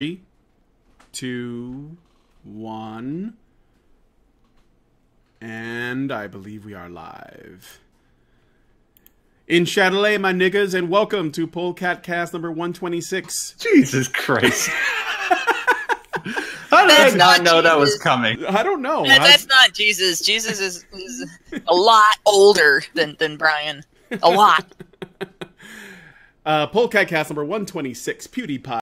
3, 2, 1. And I believe we are live. In Chatelet, my niggas, and welcome to Polecat Cast number 126. Jesus Christ. How did I not know that was coming? I don't know. That's not Jesus. Jesus is a lot older than Brian. A lot. Polecat Cast number 126, PewdiePie.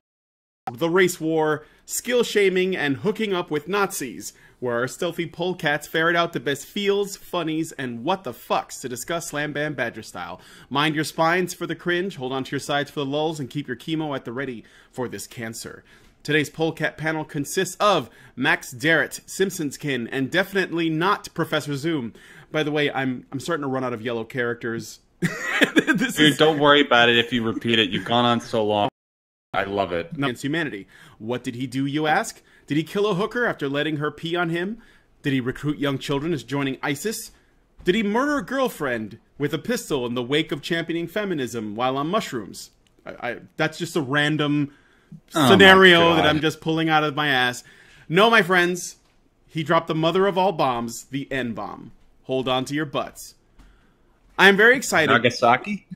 The race war, skill shaming, and hooking up with Nazis, where our stealthy polecats ferret out the best feels, funnies, and what the fucks to discuss Slam Bam Badger style. Mind your spines for the cringe, hold on to your sides for the lulls, and keep your chemo at the ready for this cancer. Today's Polecat panel consists of Max Darrett, Simpsonskin, and definitely not Professor Zoom. By the way, I'm starting to run out of yellow characters. Dude, don't worry about it if you repeat it. You've gone on so long. I love it. Against humanity. What did he do, you ask? Did he kill a hooker after letting her pee on him? Did he recruit young children as joining ISIS? Did he murder a girlfriend with a pistol in the wake of championing feminism while on mushrooms? That's just a random scenario that I'm just pulling out of my ass. No, my friends. He dropped the mother of all bombs, the N-bomb. Hold on to your butts. I'm very excited. Nagasaki?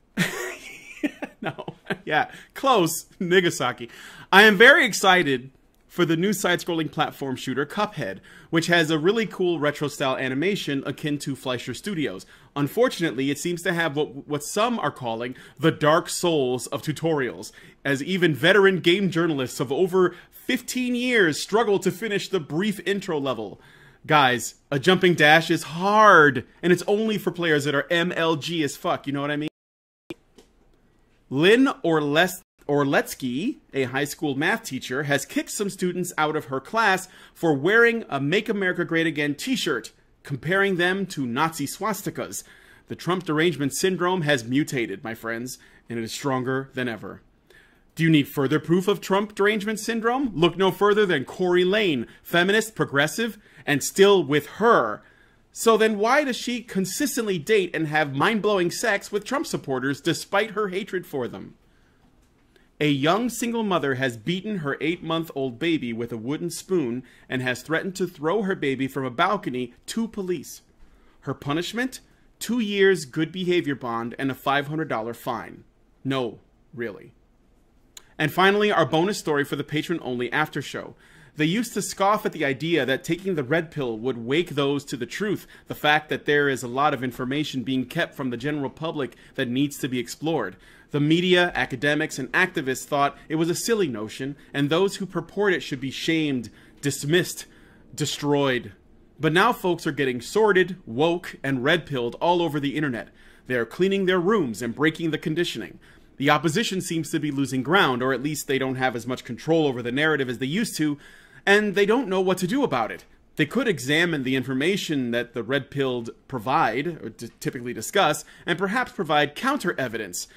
No. Yeah, close. Nagasaki. I am very excited for the new side-scrolling platform shooter Cuphead, which has a really cool retro-style animation akin to Fleischer Studios. Unfortunately, it seems to have what some are calling the dark souls of tutorials, as even veteran game journalists of over 15 years struggle to finish the brief intro level. Guys, a jumping dash is hard, and it's only for players that are MLG as fuck, you know what I mean? Lynn Orletsky, a high school math teacher, has kicked some students out of her class for wearing a Make America Great Again t-shirt, comparing them to Nazi swastikas. The Trump derangement syndrome has mutated, my friends, and it is stronger than ever. Do you need further proof of Trump derangement syndrome? Look no further than Corey Lane, feminist, progressive, and still with her. So then why does she consistently date and have mind-blowing sex with Trump supporters despite her hatred for them? A young single mother has beaten her 8-month-old baby with a wooden spoon and has threatened to throw her baby from a balcony to police. Her punishment? 2 years good behavior bond and a $500 fine. No, really. And finally, our bonus story for the patron-only after show. They used to scoff at the idea that taking the red pill would wake those to the truth, the fact that there is a lot of information being kept from the general public that needs to be explored. The media, academics, and activists thought it was a silly notion, and those who purport it should be shamed, dismissed, destroyed. But now folks are getting sorted, woke, and red-pilled all over the internet. They are cleaning their rooms and breaking the conditioning. The opposition seems to be losing ground, or at least they don't have as much control over the narrative as they used to, and they don't know what to do about it. They could examine the information that the red-pilled provide, or typically discuss, and perhaps provide counter-evidence,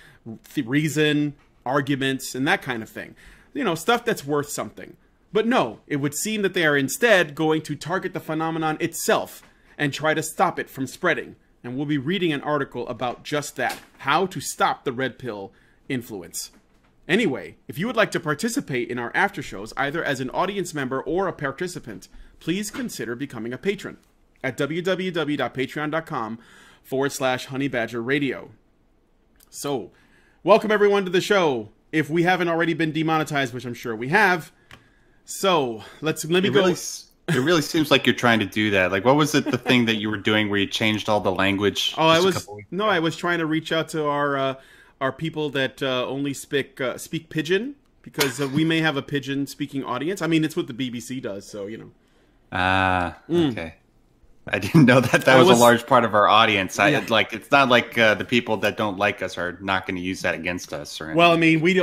reason, arguments, and that kind of thing. You know, stuff that's worth something. But no, it would seem that they are instead going to target the phenomenon itself and try to stop it from spreading. And we'll be reading an article about just that, how to stop the red pill influence. Anyway, if you would like to participate in our after shows, either as an audience member or a participant, please consider becoming a patron at www.patreon.com/honeybadgerradio. So, welcome everyone to the show. If we haven't already been demonetized, which I'm sure we have. So, let me go. It really seems like you're trying to do that. Like, what was it, the thing that you were doing where you changed all the language? Oh, I was trying to reach out to our people that only speak Pidgin, because we may have a Pidgin-speaking audience. I mean, it's what the BBC does, so, you know. Okay. I didn't know that was a large part of our audience. It's not like the people that don't like us are not going to use that against us or anything. Well, I mean, we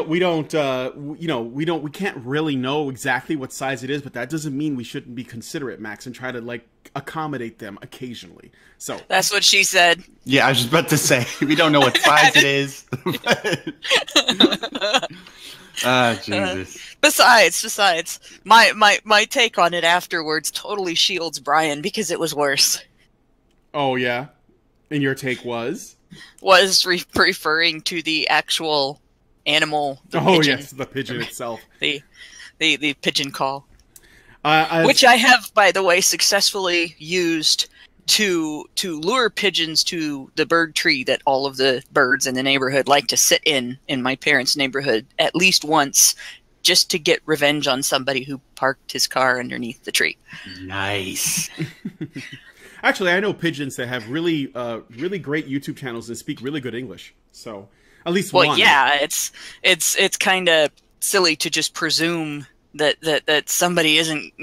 can't really know exactly what size it is, but that doesn't mean we shouldn't be considerate, Max, and try to like accommodate them occasionally. So that's what she said. Yeah, I was just about to say we don't know what size it is. Jesus. Besides, my take on it afterwards totally shields Brian because it was worse. Oh yeah, and your take was referring to the actual animal. Oh pigeon. Yes, the pigeon itself. the pigeon call, I've- which I have, by the way, successfully used to lure pigeons to the bird tree that all of the birds in the neighborhood like to sit in my parents' neighborhood at least once, just to get revenge on somebody who parked his car underneath the tree. Nice. Actually, I know pigeons that have really great YouTube channels and speak really good English. So at least one. Well, yeah, it's kind of silly to just presume that somebody isn't,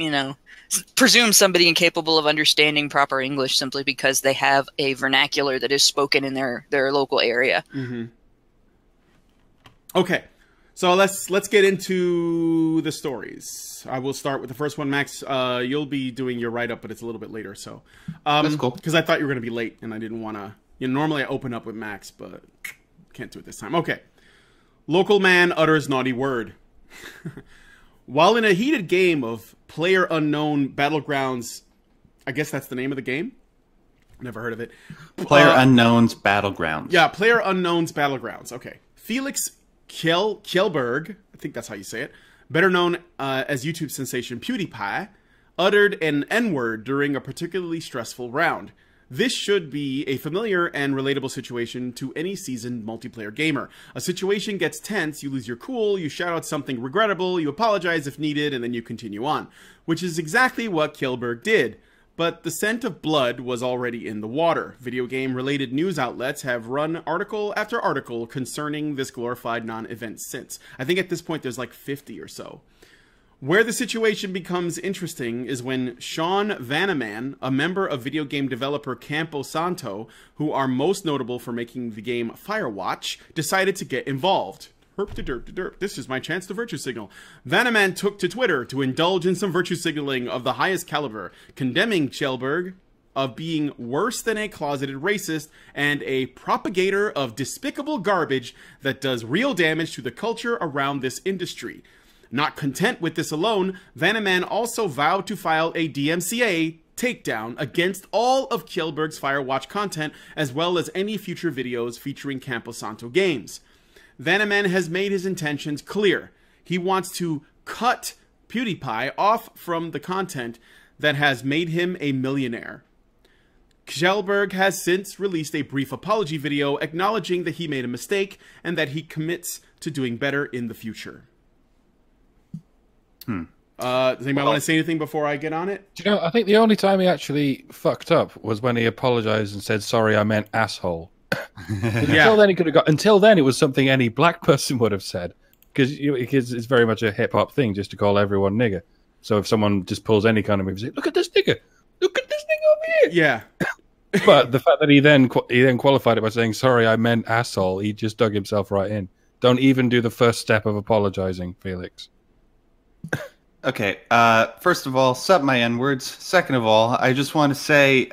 presume somebody incapable of understanding proper English simply because they have a vernacular that is spoken in their local area. Mm-hmm. Okay, so let's get into the stories. I will start with the first one. Max, you'll be doing your write-up, but it's a little bit later. So that's cool. Because I thought you were going to be late, and I didn't want to. Normally I open up with Max, but can't do it this time. Okay. Local man utters naughty word. While in a heated game of PlayerUnknown's Battlegrounds, I guess that's the name of the game? Never heard of it. PlayerUnknown's Battlegrounds. Yeah, PlayerUnknown's Battlegrounds. Okay. Felix Kjellberg, I think that's how you say it, better known as YouTube sensation PewdiePie, uttered an N-word during a particularly stressful round. This should be a familiar and relatable situation to any seasoned multiplayer gamer. A situation gets tense, you lose your cool, you shout out something regrettable, you apologize if needed, and then you continue on. Which is exactly what Kjellberg did. But the scent of blood was already in the water. Video game-related news outlets have run article after article concerning this glorified non-event since. I think at this point there's like 50 or so. Where the situation becomes interesting is when Sean Vanaman, a member of video game developer Campo Santo, who are most notable for making the game Firewatch, decided to get involved. Herp de derp de derp. This is my chance to virtue signal. Vanaman took to Twitter to indulge in some virtue signaling of the highest caliber, condemning Kjellberg of being worse than a closeted racist and a propagator of despicable garbage that does real damage to the culture around this industry. Not content with this alone, Vanaman also vowed to file a DMCA takedown against all of Kjellberg's Firewatch content, as well as any future videos featuring Camposanto games. Vanaman has made his intentions clear. He wants to cut PewdiePie off from the content that has made him a millionaire. Kjellberg has since released a brief apology video acknowledging that he made a mistake and that he commits to doing better in the future. Does anybody want to say anything before I get on it? I think the only time he actually fucked up was when he apologized and said, "Sorry, I meant asshole." Until then, he could have got. Until then, it was something any black person would have said, because it's very much a hip hop thing just to call everyone nigger. So if someone just pulls any kind of move, say, "Look at this nigger! Look at this nigger over here!" Yeah. But the fact that he then qualified it by saying, "Sorry, I meant asshole," he just dug himself right in. Don't even do the first step of apologizing, Felix. Okay, first of all, sup my N-words. Second of all, I just want to say,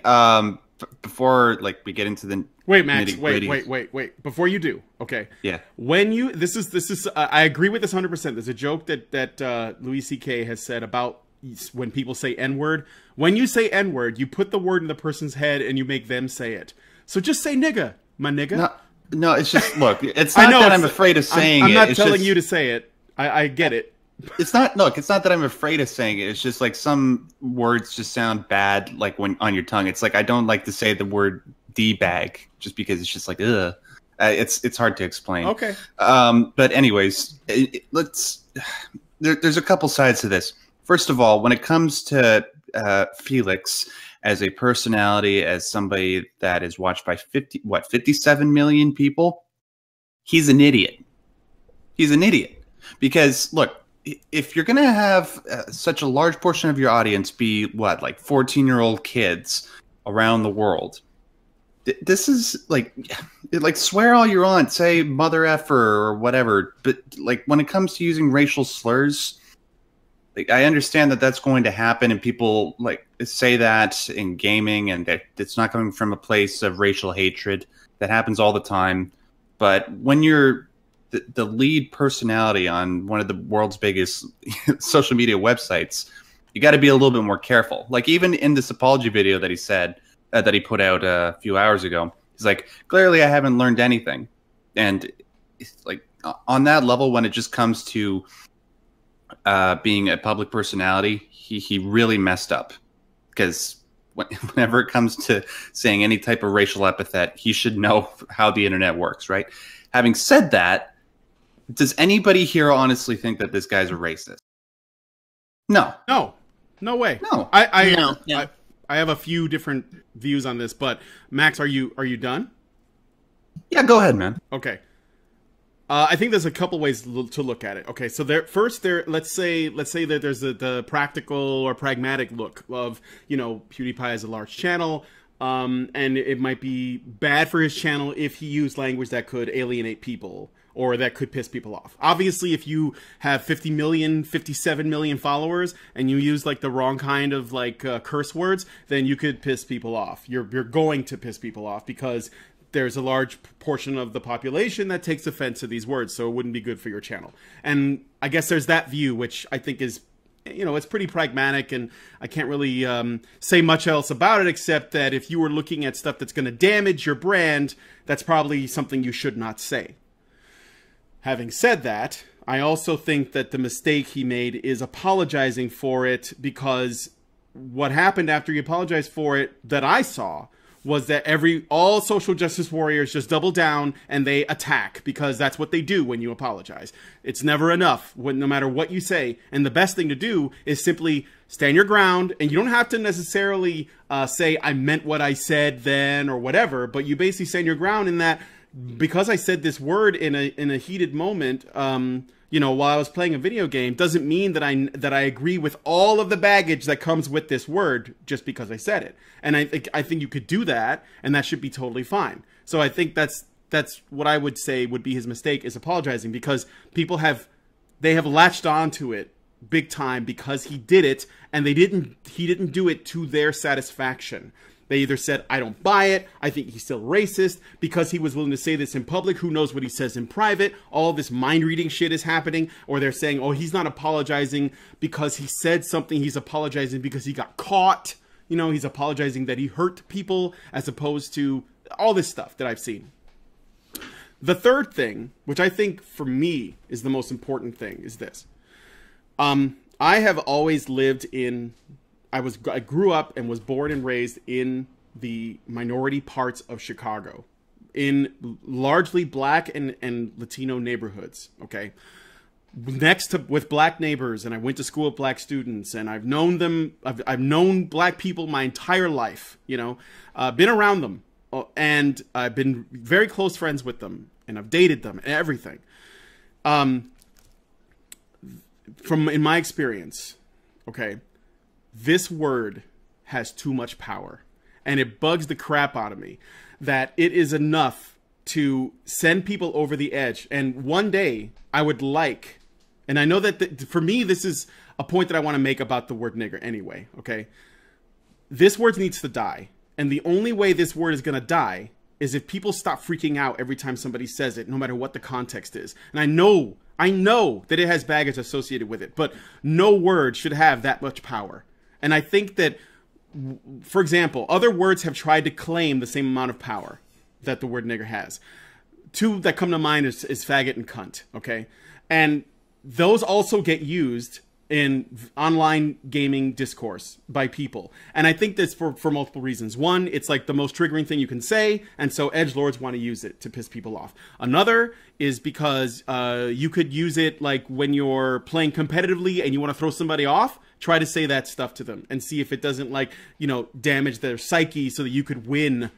before we get into the wait, Max, wait. Before you do, okay. Yeah. When you this is I agree with this 100%. There's a joke that Louis C.K. has said about when people say N-word. When you say N-word, you put the word in the person's head and you make them say it. So just say nigga, my nigga. No, it's just look. It's not that I'm afraid of saying it. I'm not telling you to say it. I get it. It's not that I'm afraid of saying it. It's just like some words just sound bad, like when on your tongue. It's like I don't like to say the word D-bag just because it's just like ugh. It's hard to explain. Okay. But anyways, there's a couple sides to this. First of all, when it comes to Felix as a personality, as somebody that is watched by 57 million people, he's an idiot. He's an idiot because look. If you're going to have such a large portion of your audience be, 14-year-old kids around the world, this is, swear all you want, say mother effer or whatever, but, when it comes to using racial slurs, I understand that that's going to happen, and people, say that in gaming, and that it's not coming from a place of racial hatred. That happens all the time. But when you're the lead personality on one of the world's biggest social media websites, you got to be a little bit more careful. Even in this apology video that he said that he put out a few hours ago, he's like, clearly I haven't learned anything. And it's on that level, when it just comes to being a public personality, he really messed up, because whenever it comes to saying any type of racial epithet, he should know how the internet works, right? Having said that, does anybody here honestly think that this guy's a racist? No. No way. No. I have a few different views on this, but Max, are you done? Yeah, go ahead, man. Okay. I think there's a couple ways to look at it. Okay, so let's say that there's the practical or pragmatic look of, PewDiePie has a large channel, and it might be bad for his channel if he used language that could alienate people or that could piss people off. Obviously, if you have 50 million, 57 million followers and you use like the wrong kind of curse words, then you could piss people off. You're going to piss people off because there's a large portion of the population that takes offense to these words, so it wouldn't be good for your channel. And I guess there's that view, which I think is, it's pretty pragmatic, and I can't really say much else about it, except that if you were looking at stuff that's going to damage your brand, that's probably something you should not say. Having said that, I also think that the mistake he made is apologizing for it, because what happened after he apologized for it that I saw was that all social justice warriors just double down and they attack, because that's what they do when you apologize. It's never enough, no matter what you say. And the best thing to do is simply stand your ground, and you don't have to necessarily say, I meant what I said then or whatever, but you basically stand your ground in that, because I said this word in a heated moment, while I was playing a video game, doesn't mean that I agree with all of the baggage that comes with this word just because I said it. And I think you could do that, and that should be totally fine. So I think that's what I would say would be his mistake, is apologizing, because people have latched onto it big time because he did it, and he didn't do it to their satisfaction. They either said, I don't buy it, I think he's still racist, because he was willing to say this in public, who knows what he says in private, all this mind-reading shit is happening, or they're saying, oh, he's not apologizing because he said something, he's apologizing because he got caught, he's apologizing that he hurt people, as opposed to all this stuff that I've seen. The third thing, which I think for me is the most important thing, is this. I have always lived in... I grew up and was born and raised in the minority parts of Chicago, in largely black and Latino neighborhoods. Okay, with black neighbors, and I went to school with black students, and I've known them. I've known black people my entire life. Been around them, and I've been very close friends with them, and I've dated them and everything. In my experience, okay. This word has too much power, and it bugs the crap out of me that it is enough to send people over the edge. And one day I would like, and I know that for me, this is a point that I want to make about the word nigger anyway. Okay. This word needs to die. And the only way this word is going to die is if people stop freaking out every time somebody says it, no matter what the context is. And I know that it has baggage associated with it, but no word should have that much power. And I think that, for example, other words have tried to claim the same amount of power that the word nigger has. Two that come to mind is faggot and cunt, okay? And those also get used in online gaming discourse by people. And I think that's for multiple reasons. One, it's like the most triggering thing you can say, and so edgelords want to use it to piss people off. Another is because you could use it like when you're playing competitively and you want to throw somebody off, try to say that stuff to them and see if it doesn't damage their psyche so that you could win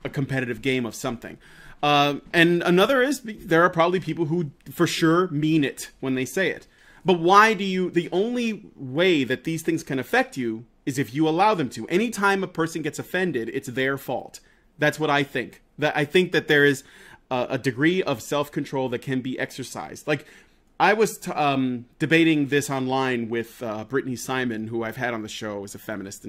a competitive game of something. And another is there are probably people who for sure mean it when they say it. But the only way that these things can affect you is if you allow them to. Anytime a person gets offended, it's their fault. That's what I think. I think that there is a degree of self-control that can be exercised. Like, I was debating this online with Brittany Simon, who I've had on the show as a feminist,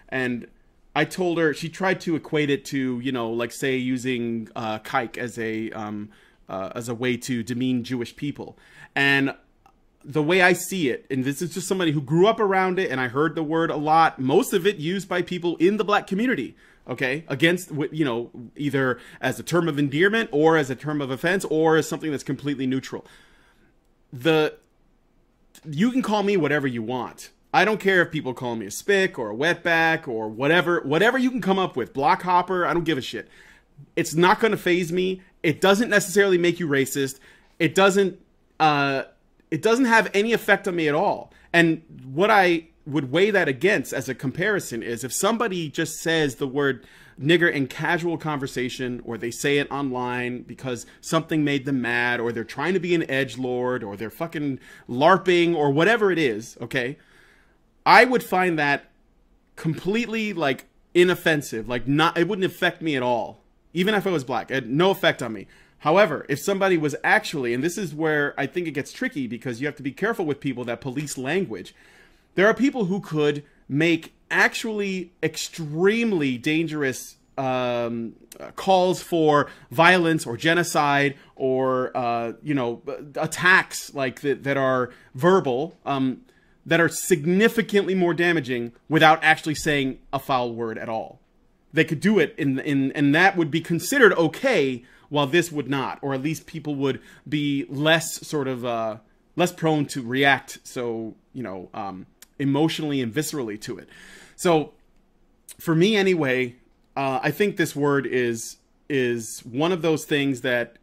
and I told her, she tried to equate it to, like say using kike as a way to demean Jewish people. And the way I see it, and this is just somebody who grew up around it, and I heard the word a lot, most of it used by people in the black community, okay, against, either as a term of endearment or as a term of offense or as something that's completely neutral. you can call me whatever you want. I don't care if people call me a spick or a wetback or whatever you can come up with. Block hopper, I don't give a shit. It's not going to faze me. It doesn't necessarily make you racist. It doesn't have any effect on me at all. And what I would weigh that against as a comparison is if somebody just says the word nigger in casual conversation, or they say it online because something made them mad, or they're trying to be an edgelord, or they're fucking LARPing, or whatever it is, okay? I would find that completely, like, inoffensive. Like, it wouldn't affect me at all. Even if I was black, it had no effect on me. However, if somebody was actually, and this is where I think it gets tricky because you have to be careful with people that police language. There are people who could make actually extremely dangerous calls for violence or genocide or, attacks like that are verbal, that are significantly more damaging without actually saying a foul word at all. They could do it and that would be considered okay, while this would not, or at least people would be less sort of less prone to react so emotionally and viscerally to it. So for me anyway, I think this word is one of those things that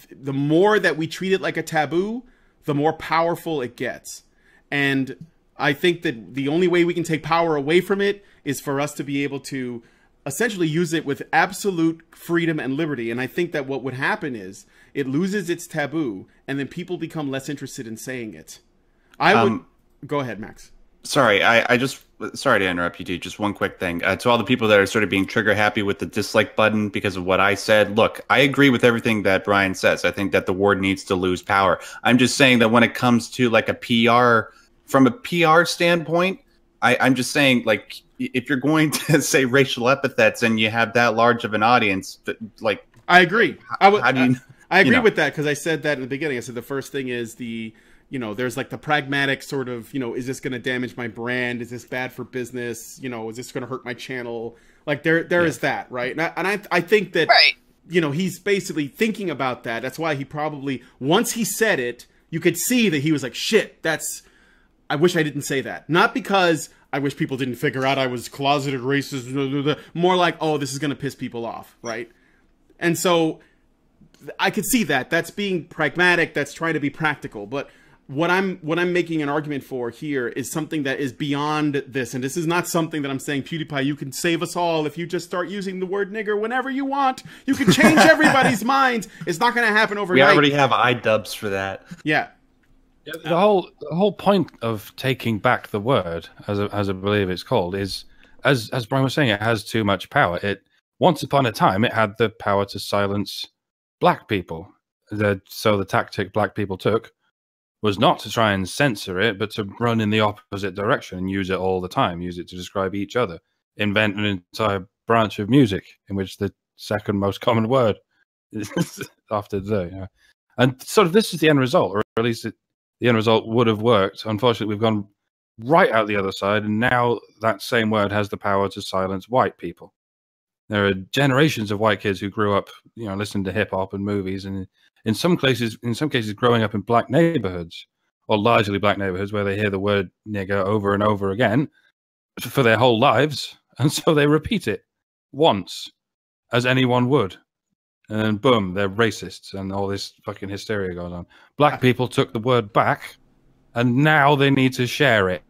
the more that we treat it like a taboo, the more powerful it gets. And I think that the only way we can take power away from it is for us to be able to essentially use it with absolute freedom and liberty. And I think that what would happen is it loses its taboo and then people become less interested in saying it. Go ahead, Max. Sorry, sorry to interrupt you, dude. Just one quick thing. To all the people that are sort of being trigger happy with the dislike button because of what I said, look, I agree with everything that Brian says. I think that the word needs to lose power. I'm just saying that when it comes to like a PR, from a PR standpoint, I'm just saying, like, if you're going to say racial epithets and you have that large of an audience, like, I agree. How do you? I agree with that because I said that in the beginning. I said the first thing is there's like the pragmatic sort of, is this going to damage my brand? Is this bad for business? Is this going to hurt my channel? Like there is that, right? And I think that, right. He's basically thinking about that. That's why he probably, once he said it, you could see that he was like, shit, I wish I didn't say that. Not because I wish people didn't figure out I was closeted racist, more like, oh, this is going to piss people off, right? And so I could see that. That's being pragmatic. That's trying to be practical. But what I'm making an argument for here is something that is beyond this. And this is not something that I'm saying, PewdiePie, you can save us all if you just start using the word nigger whenever you want. You can change everybody's minds. It's not going to happen overnight. We already have iDubbbz for that. Yeah. The whole point of taking back the word, as I believe it's called, is, as Brian was saying, it has too much power. Once upon a time, it had the power to silence black people. So the tactic black people took was not to try and censor it, but to run in the opposite direction and use it all the time, use it to describe each other, invent an entire branch of music in which the second most common word is after the. And sort of this is the end result, or at least the end result would have worked. Unfortunately, we've gone right out the other side, and now that same word has the power to silence white people. There are generations of white kids who grew up, listening to hip hop and movies, and in some cases, growing up in black neighborhoods, or largely black neighborhoods, where they hear the word nigger over and over again for their whole lives, and so they repeat it once, as anyone would. And then boom, they're racists, and all this fucking hysteria goes on. Black people took the word back, and now they need to share it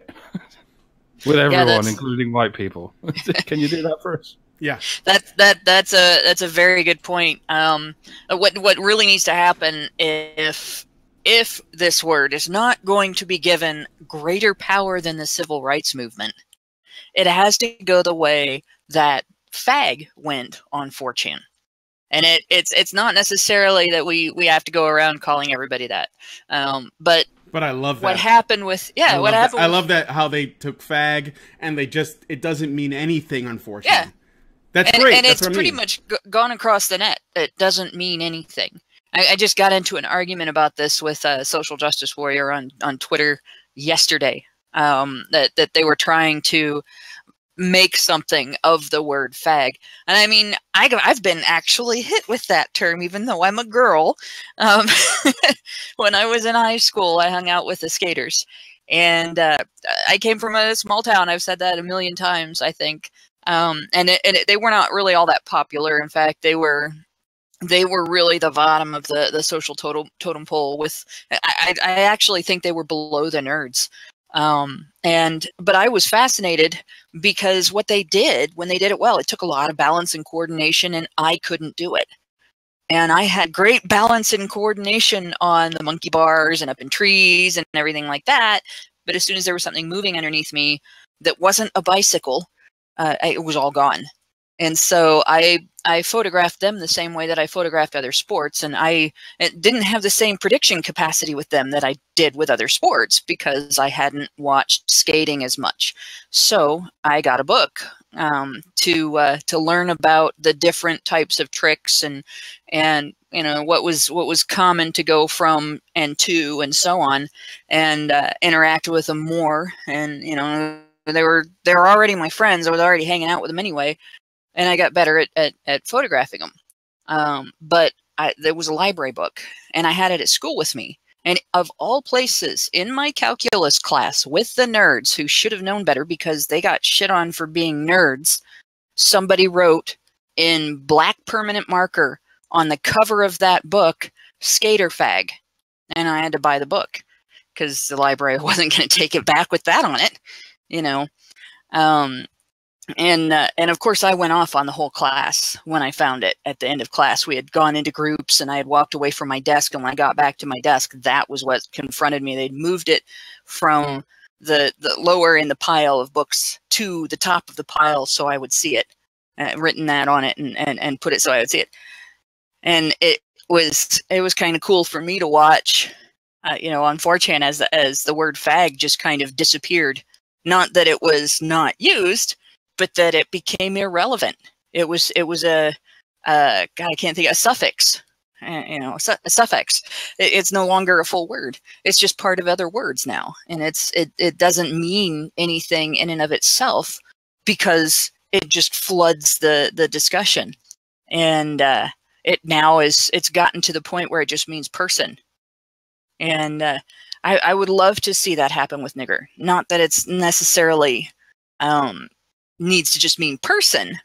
with everyone, including white people. Can you do that for us? Yeah, that's a very good point. What really needs to happen if this word is not going to be given greater power than the civil rights movement, it has to go the way that fag went on 4chan. And it's not necessarily that we have to go around calling everybody that. But I love that. What happened with I love that how they took fag and it doesn't mean anything, unfortunately. Yeah. That's great. And it's pretty much gone across the net. It doesn't mean anything. I just got into an argument about this with a social justice warrior on Twitter yesterday. That they were trying to make something of the word fag. And I mean, I've been actually hit with that term, even though I'm a girl. When I was in high school, I hung out with the skaters. And I came from a small town. I've said that a million times, I think. They were not really all that popular. In fact, they were really the bottom of the social totem pole. I actually think they were below the nerds. But I was fascinated because what they did, when they did it well, it took a lot of balance and coordination, and I couldn't do it. And I had great balance and coordination on the monkey bars and up in trees and everything like that. But as soon as there was something moving underneath me that wasn't a bicycle, it was all gone. And so I photographed them the same way that I photographed other sports. And I didn't have the same prediction capacity with them that I did with other sports because I hadn't watched skating as much. So I got a book to learn about the different types of tricks and you know what was common to go from and to and so on, and interact with them more. And you know, they were already my friends. I was already hanging out with them anyway. And I got better at photographing them. But there was a library book, and I had it at school with me. And of all places, in my calculus class with the nerds who should have known better because they got shit on for being nerds, somebody wrote in black permanent marker on the cover of that book, "Skater Fag." And I had to buy the book because the library wasn't going to take it back with that on it, you know. And of course, I went off on the whole class when I found it at the end of class. We had gone into groups, and I had walked away from my desk. And when I got back to my desk, that was what confronted me. They'd moved it from the lower in the pile of books to the top of the pile, so I would see it, written that on it, and put it so I would see it. And it was kind of cool for me to watch, you know, on 4chan as the word fag just kind of disappeared. Not that it was not used, but that it became irrelevant. It was a God, I can't think, a suffix, you know, a suffix. It's no longer a full word. It's just part of other words now, and it doesn't mean anything in and of itself because it just floods the discussion, and it's gotten to the point where it just means person, and I would love to see that happen with nigger. Not that it's necessarily needs to just mean person,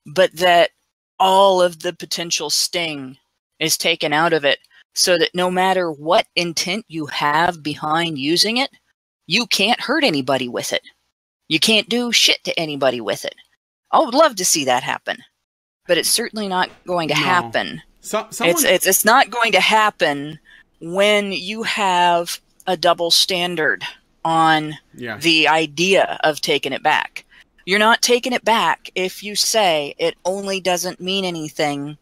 but that all of the potential sting is taken out of it so that no matter what intent you have behind using it, you can't hurt anybody with it. You can't do shit to anybody with it. I would love to see that happen, but it's certainly not going to happen. It's not going to happen when you have a double standard on the idea of taking it back. You're not taking it back if you say it only doesn't mean anything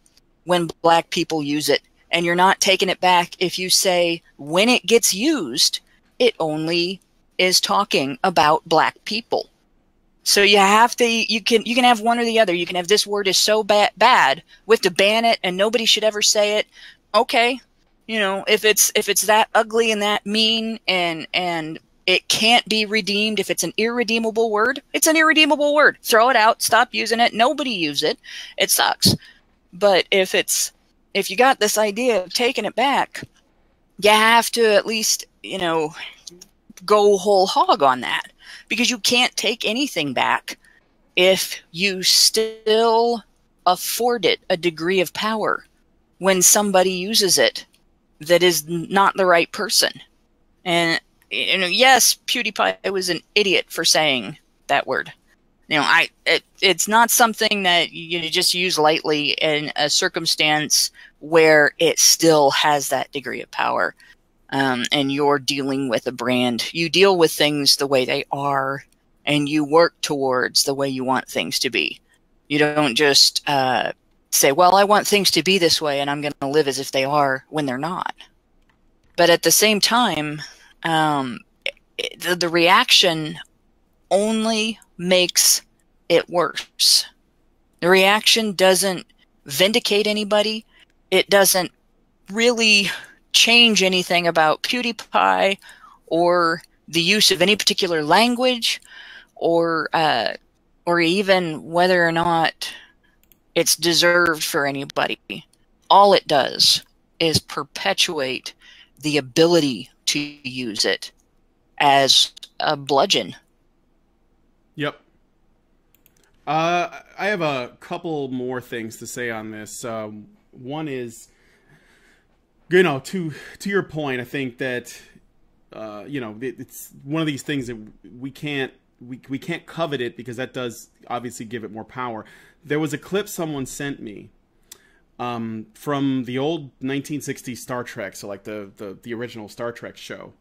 when black people use it. And you're not taking it back if you say when it gets used, it only is talking about black people. So you have to, you can have one or the other. You can have this word is so bad, we have to ban it and nobody should ever say it. Okay. You know, if it's that ugly and that mean and it can't be redeemed, if it's an irredeemable word, it's an irredeemable word. Throw it out, stop using it, nobody use it. It sucks. But if you got this idea of taking it back, you have to at least, you know, go whole hog on that. Because you can't take anything back if you still afford it a degree of power when somebody uses it that is not the right person. And you know, yes, PewdiePie was an idiot for saying that word. You know, it's not something that you just use lightly in a circumstance where it still has that degree of power. And you're dealing with a brand. You deal with things the way they are, and you work towards the way you want things to be. You don't just say, well, I want things to be this way, and I'm going to live as if they are when they're not. But at the same time, the reaction only makes it worse. The reaction doesn't vindicate anybody. It doesn't really change anything about PewdiePie or the use of any particular language or even whether or not it's deserved for anybody. All it does is perpetuate the ability to use it as a bludgeon. Yep. I have a couple more things to say on this. One is, to your point, I think that, it's one of these things that we can't covet it, because that does obviously give it more power. There was a clip someone sent me from the old 1960s Star Trek, so like the original Star Trek show.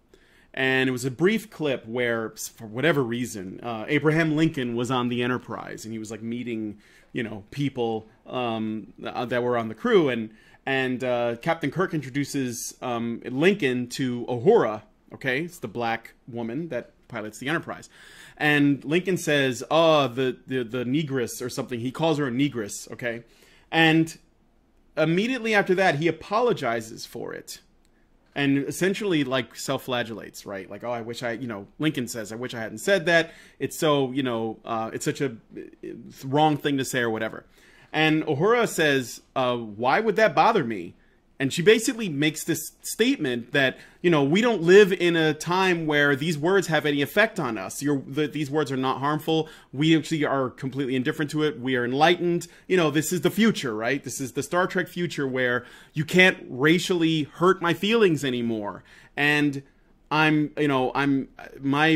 And it was a brief clip where, for whatever reason, Abraham Lincoln was on the Enterprise, and he was like meeting, people that were on the crew, and Captain Kirk introduces Lincoln to Uhura. Okay, it's the black woman that pilots the Enterprise, and Lincoln says, "Oh, the negress," or something. He calls her a negress. Okay, and immediately after that, he apologizes for it. And essentially, like, self-flagellates, right? Like, oh, I wish Lincoln says, I wish I hadn't said that. It's so, it's such a wrong thing to say or whatever. And Uhura says, why would that bother me? And she basically makes this statement that, we don't live in a time where these words have any effect on us. These words are not harmful. We actually are completely indifferent to it. We are enlightened. This is the future, right? This is the Star Trek future where you can't racially hurt my feelings anymore. And my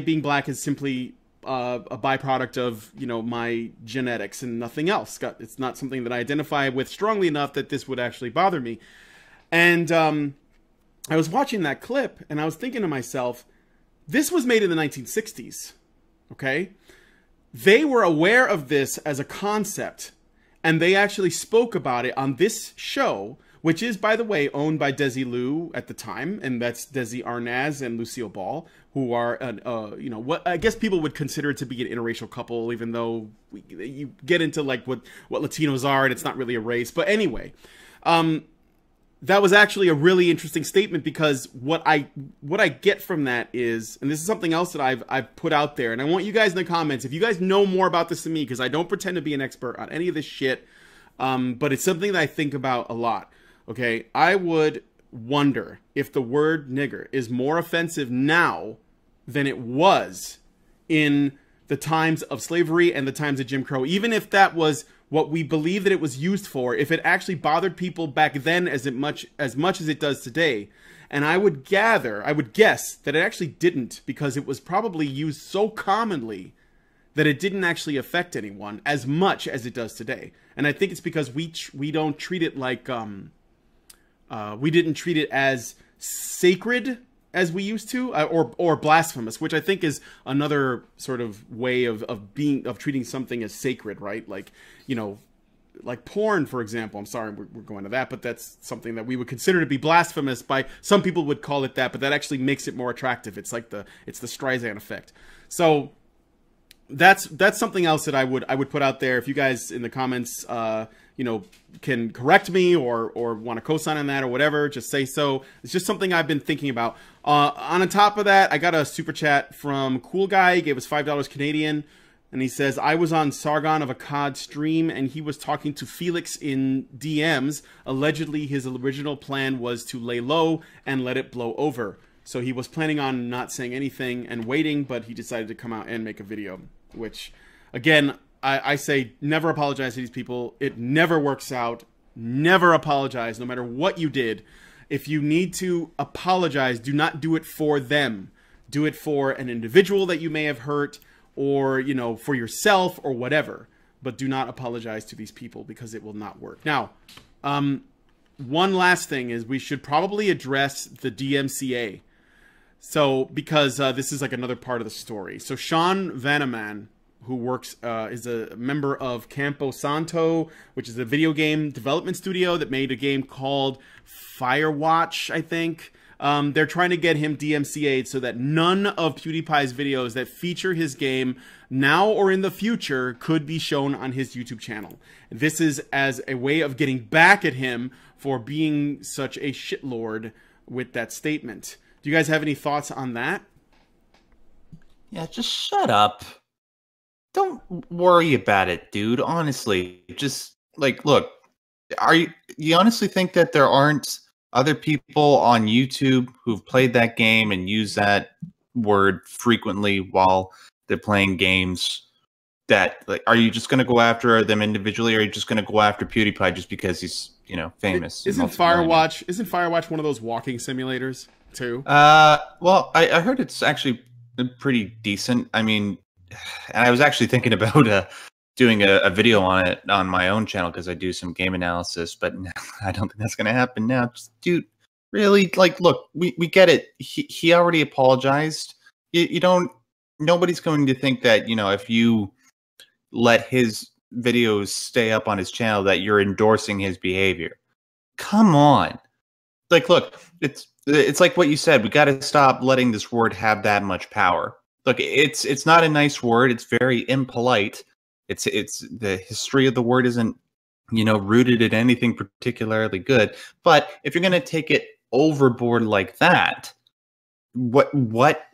being black is simply a byproduct of, my genetics and nothing else. It's not something that I identify with strongly enough that this would actually bother me. And I was watching that clip, and I was thinking to myself, this was made in the 1960s, okay? They were aware of this as a concept, and they actually spoke about it on this show, which is, by the way, owned by Desilu at the time, and that's Desi Arnaz and Lucille Ball, who are, what I guess people would consider to be an interracial couple, even though you get into like what Latinos are, and it's not really a race. But anyway, that was actually a really interesting statement, because what I get from that is, and this is something else that I've put out there, and I want you guys in the comments, if you guys know more about this than me, because I don't pretend to be an expert on any of this shit, but it's something that I think about a lot. Okay, I would wonder if the word nigger is more offensive now than it was in the times of slavery and the times of Jim Crow, even if that was what we believe that it was used for, if it actually bothered people back then as much as it does today. And I would guess that it actually didn't, because it was probably used so commonly that it didn't actually affect anyone as much as it does today. And I think it's because we don't treat it like we didn't treat it as sacred as we used to, or blasphemous, which I think is another sort of way of treating something as sacred, right? Like, like porn, for example. I'm sorry we're going to that, but that's something that we would consider to be blasphemous. By some people would call it that, but that actually makes it more attractive. It's like the Streisand effect. So that's something else that I would put out there. If you guys in the comments can correct me or want to co-sign on that or whatever, just say so. It's just something I've been thinking about. On top of that, I got a super chat from Cool Guy. He gave us $5 Canadian, and he says, I was on Sargon of Akkad stream, and he was talking to Felix in DMs. Allegedly, his original plan was to lay low and let it blow over. So he was planning on not saying anything and waiting, but he decided to come out and make a video, which, again, I say never apologize to these people. It never works out. Never apologize, no matter what you did. If you need to apologize, do not do it for them. Do it for an individual that you may have hurt, or, for yourself or whatever. But do not apologize to these people, because it will not work. Now, one last thing is we should probably address the DMCA. So, because this is like another part of the story. So Sean Vanaman, who works, is a member of Campo Santo, which is a video game development studio that made a game called Firewatch, I think. They're trying to get him DMCA'd so that none of PewDiePie's videos that feature his game now or in the future could be shown on his YouTube channel. This is as a way of getting back at him for being such a shitlord with that statement. Do you guys have any thoughts on that? Yeah, just shut up. Don't worry about it, dude. Honestly, just like, look, you honestly think that there aren't other people on YouTube who've played that game and used that word frequently while they're playing games, that like, are you just going to go after them individually, or are you just going to go after PewDiePie just because he's, you know, famous? Isn't Firewatch one of those walking simulators too? Well, I heard it's actually pretty decent. I mean, and I was actually thinking about doing a video on it on my own channel because I do some game analysis, but no, I don't think that's going to happen now. Just, dude, really, like, look, we get it. He already apologized. You don't. Nobody's going to think that, you know, if you let his videos stay up on his channel that you're endorsing his behavior. Come on. Like, look, it's like what you said. We got to stop letting this word have that much power. Look, it's not a nice word. It's very impolite. It's the history of the word isn't, you know, rooted in anything particularly good. But if you're going to take it overboard like that, what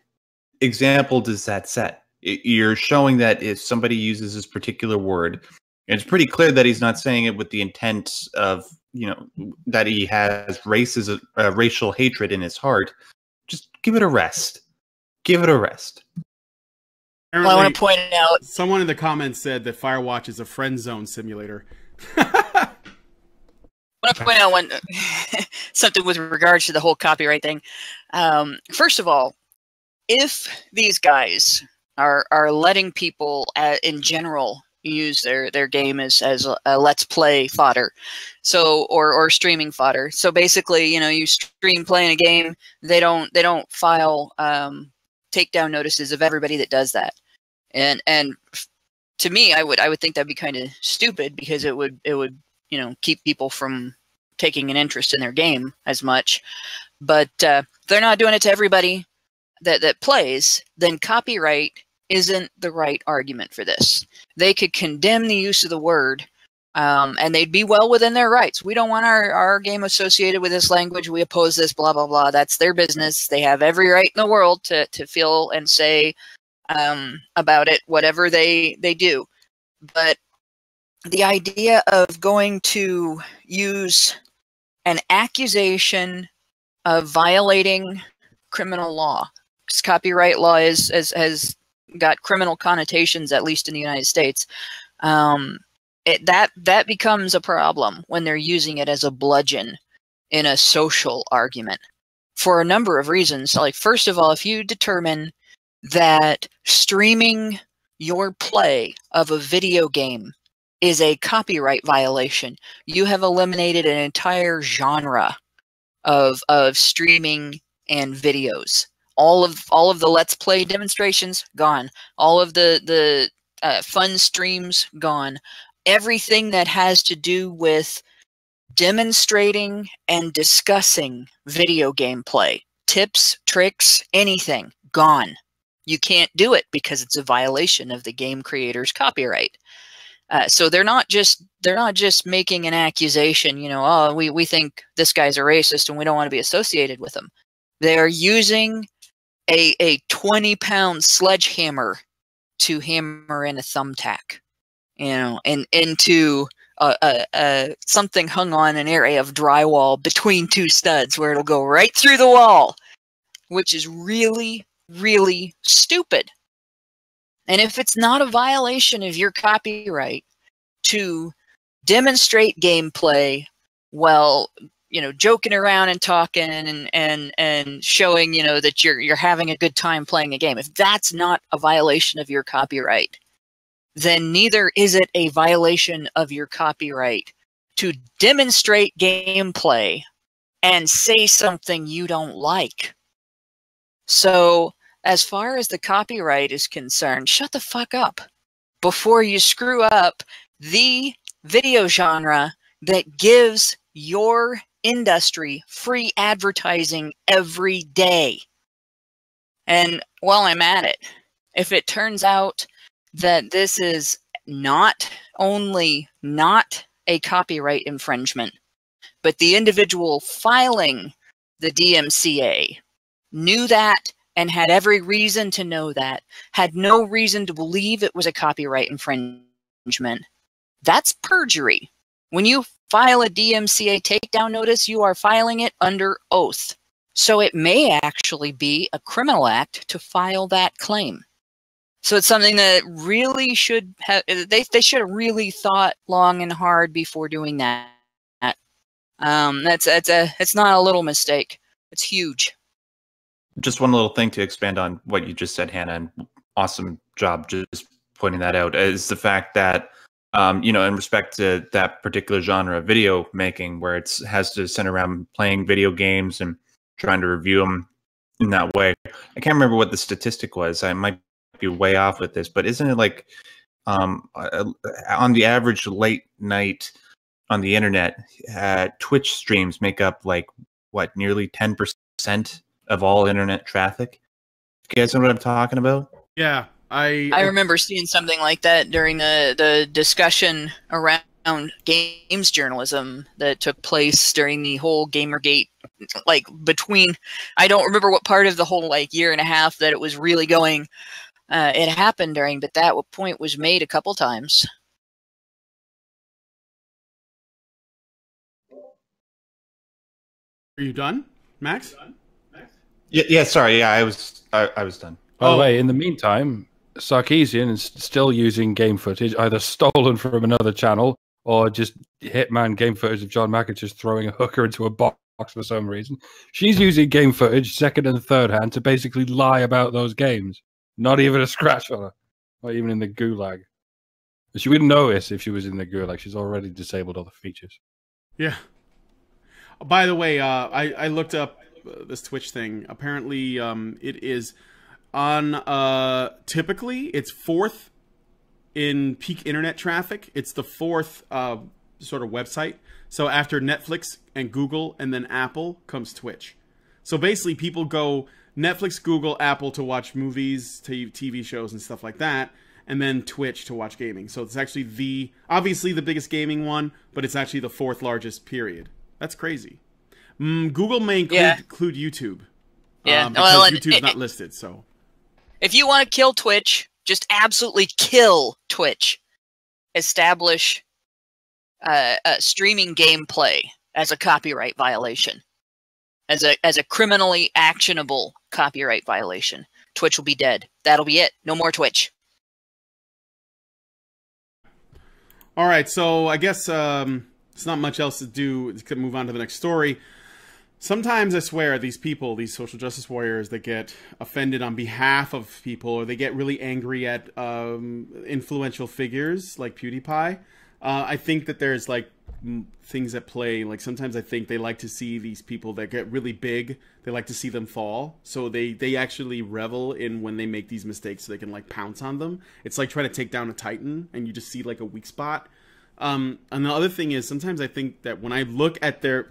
example does that set? You're showing that if somebody uses this particular word, it's pretty clear that he's not saying it with the intent of, you know, that he has racial hatred in his heart. Just give it a rest. Give it a rest. Well, I want to point out, someone in the comments said that Firewatch is a friend zone simulator. I want to point out something with regards to the whole copyright thing. First of all, if these guys are letting people in general use their game as a let's play fodder, so or streaming fodder. So basically, you know, you stream playing a game, they don't file takedown notices of everybody that does that. And to me, I would think that'd be kind of stupid, because it would you know, keep people from taking an interest in their game as much. But they're not doing it to everybody that plays. Then copyright isn't the right argument for this. They could condemn the use of the word, and they'd be well within their rights. We don't want our game associated with this language. We oppose this, blah, blah, blah. That's their business. They have every right in the world to feel and say about it, whatever they do. But the idea of going to use an accusation of violating criminal law, because copyright law has got criminal connotations, at least in the United States, that becomes a problem when they're using it as a bludgeon in a social argument for a number of reasons. Like, first of all, if you determine that streaming your play of a video game is a copyright violation, you have eliminated an entire genre of streaming and videos. All of the Let's Play demonstrations, gone. All of the fun streams, gone. Everything that has to do with demonstrating and discussing video game play, tips, tricks, anything, gone. You can't do it because it's a violation of the game creator's copyright. So they're not just making an accusation, you know, oh, we think this guy's a racist and we don't want to be associated with him. They are using a 20-pound sledgehammer to hammer in a thumbtack, you know, and into something hung on an area of drywall between two studs where it'll go right through the wall, which is really, really stupid. And if it's not a violation of your copyright to demonstrate gameplay, well, you know, joking around and talking and showing, you know, that you're having a good time playing a game, if that's not a violation of your copyright, then neither is it a violation of your copyright to demonstrate gameplay and say something you don't like. So, as far as the copyright is concerned, shut the fuck up before you screw up the video genre that gives your industry free advertising every day. And while I'm at it, if it turns out that this is not only not a copyright infringement, but the individual filing the DMCA knew that and had every reason to know that, had no reason to believe it was a copyright infringement, that's perjury. When you file a DMCA takedown notice, you are filing it under oath. So it may actually be a criminal act to file that claim. So it's something that really should have, they should have really thought long and hard before doing that. It's not a little mistake. It's huge. Just one little thing to expand on what you just said, Hannah, and awesome job just pointing that out, is the fact that, you know, in respect to that particular genre of video making, where it has to center around playing video games and trying to review them in that way. I can't remember what the statistic was. I might be way off with this, but isn't it like on the average late night on the internet, Twitch streams make up like what, nearly 10% of all internet traffic? You guys know what I'm talking about? Yeah, I remember seeing something like that during the discussion around games journalism that took place during the whole Gamergate, like between, I don't remember what part of the whole like year and a half that it was really going. It happened during, but that point was made a couple times. Are you done, Max? Yeah. Sorry. Yeah, I was done. By the way, in the meantime, Sarkeesian is still using game footage, either stolen from another channel or just Hitman game footage of John McIntyre throwing a hooker into a box for some reason. She's using game footage, second and third hand, to basically lie about those games. Not even a scratch on her. Not even in the gulag. She wouldn't notice if she was in the gulag. She's already disabled all the features. Yeah. By the way, I looked up this Twitch thing. Apparently, it is on, typically, it's fourth in peak internet traffic. It's the fourth sort of website. So after Netflix and Google and then Apple comes Twitch. So basically, people go Netflix, Google, Apple to watch movies, TV shows, and stuff like that, and then Twitch to watch gaming. So it's actually obviously the biggest gaming one, but it's actually the fourth largest, period. That's crazy. Google may include YouTube. Yeah, because YouTube's not listed, so. If you want to kill Twitch, just absolutely kill Twitch. Establish streaming gameplay as a copyright violation. As a criminally actionable copyright violation. Twitch will be dead. That'll be it. No more Twitch. All right, so I guess there's not much else to do. Let's move on to the next story. Sometimes I swear these people, these social justice warriors that get offended on behalf of people, or they get really angry at influential figures like PewdiePie, I think that there's like things at play. Like sometimes I think they like to see these people that get really big, they like to see them fall. So they actually revel in when they make these mistakes so they can like pounce on them. It's like trying to take down a Titan and you just see like a weak spot. And the other thing is, sometimes I think that when I look at the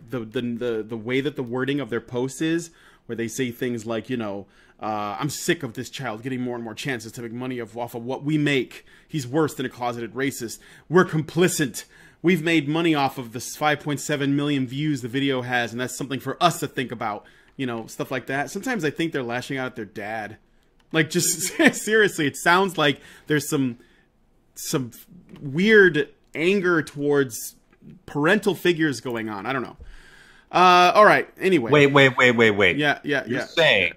way that the wording of their posts is, where they say things like, you know, I'm sick of this child getting more and more chances to make money off of what we make. He's worse than a closeted racist. We're complicit. We've made money off of this 5.7 million views the video has, and that's something for us to think about. You know, stuff like that. Sometimes I think they're lashing out at their dad. Like, just seriously, it sounds like there's some weird anger towards parental figures going on. I don't know. All right. Anyway. Wait. Yeah. You're saying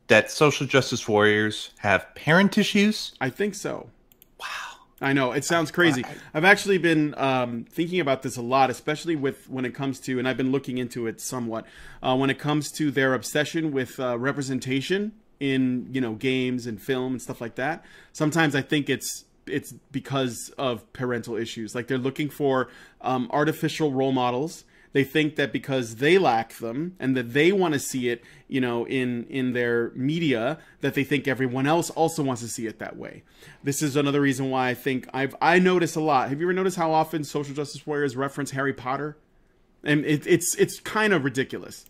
that social justice warriors have parent issues? I think so. Wow. I know. It sounds crazy. I've actually been thinking about this a lot, especially when it comes to, and I've been looking into it somewhat, when it comes to their obsession with representation in, you know, games and film and stuff like that. Sometimes I think it's because of parental issues. Like they're looking for artificial role models. They think that because they lack them and that they want to see it, you know, in their media, that they think everyone else also wants to see it that way. This is another reason why I think I notice a lot. Have you ever noticed how often social justice warriors reference Harry Potter? And it's kind of ridiculous.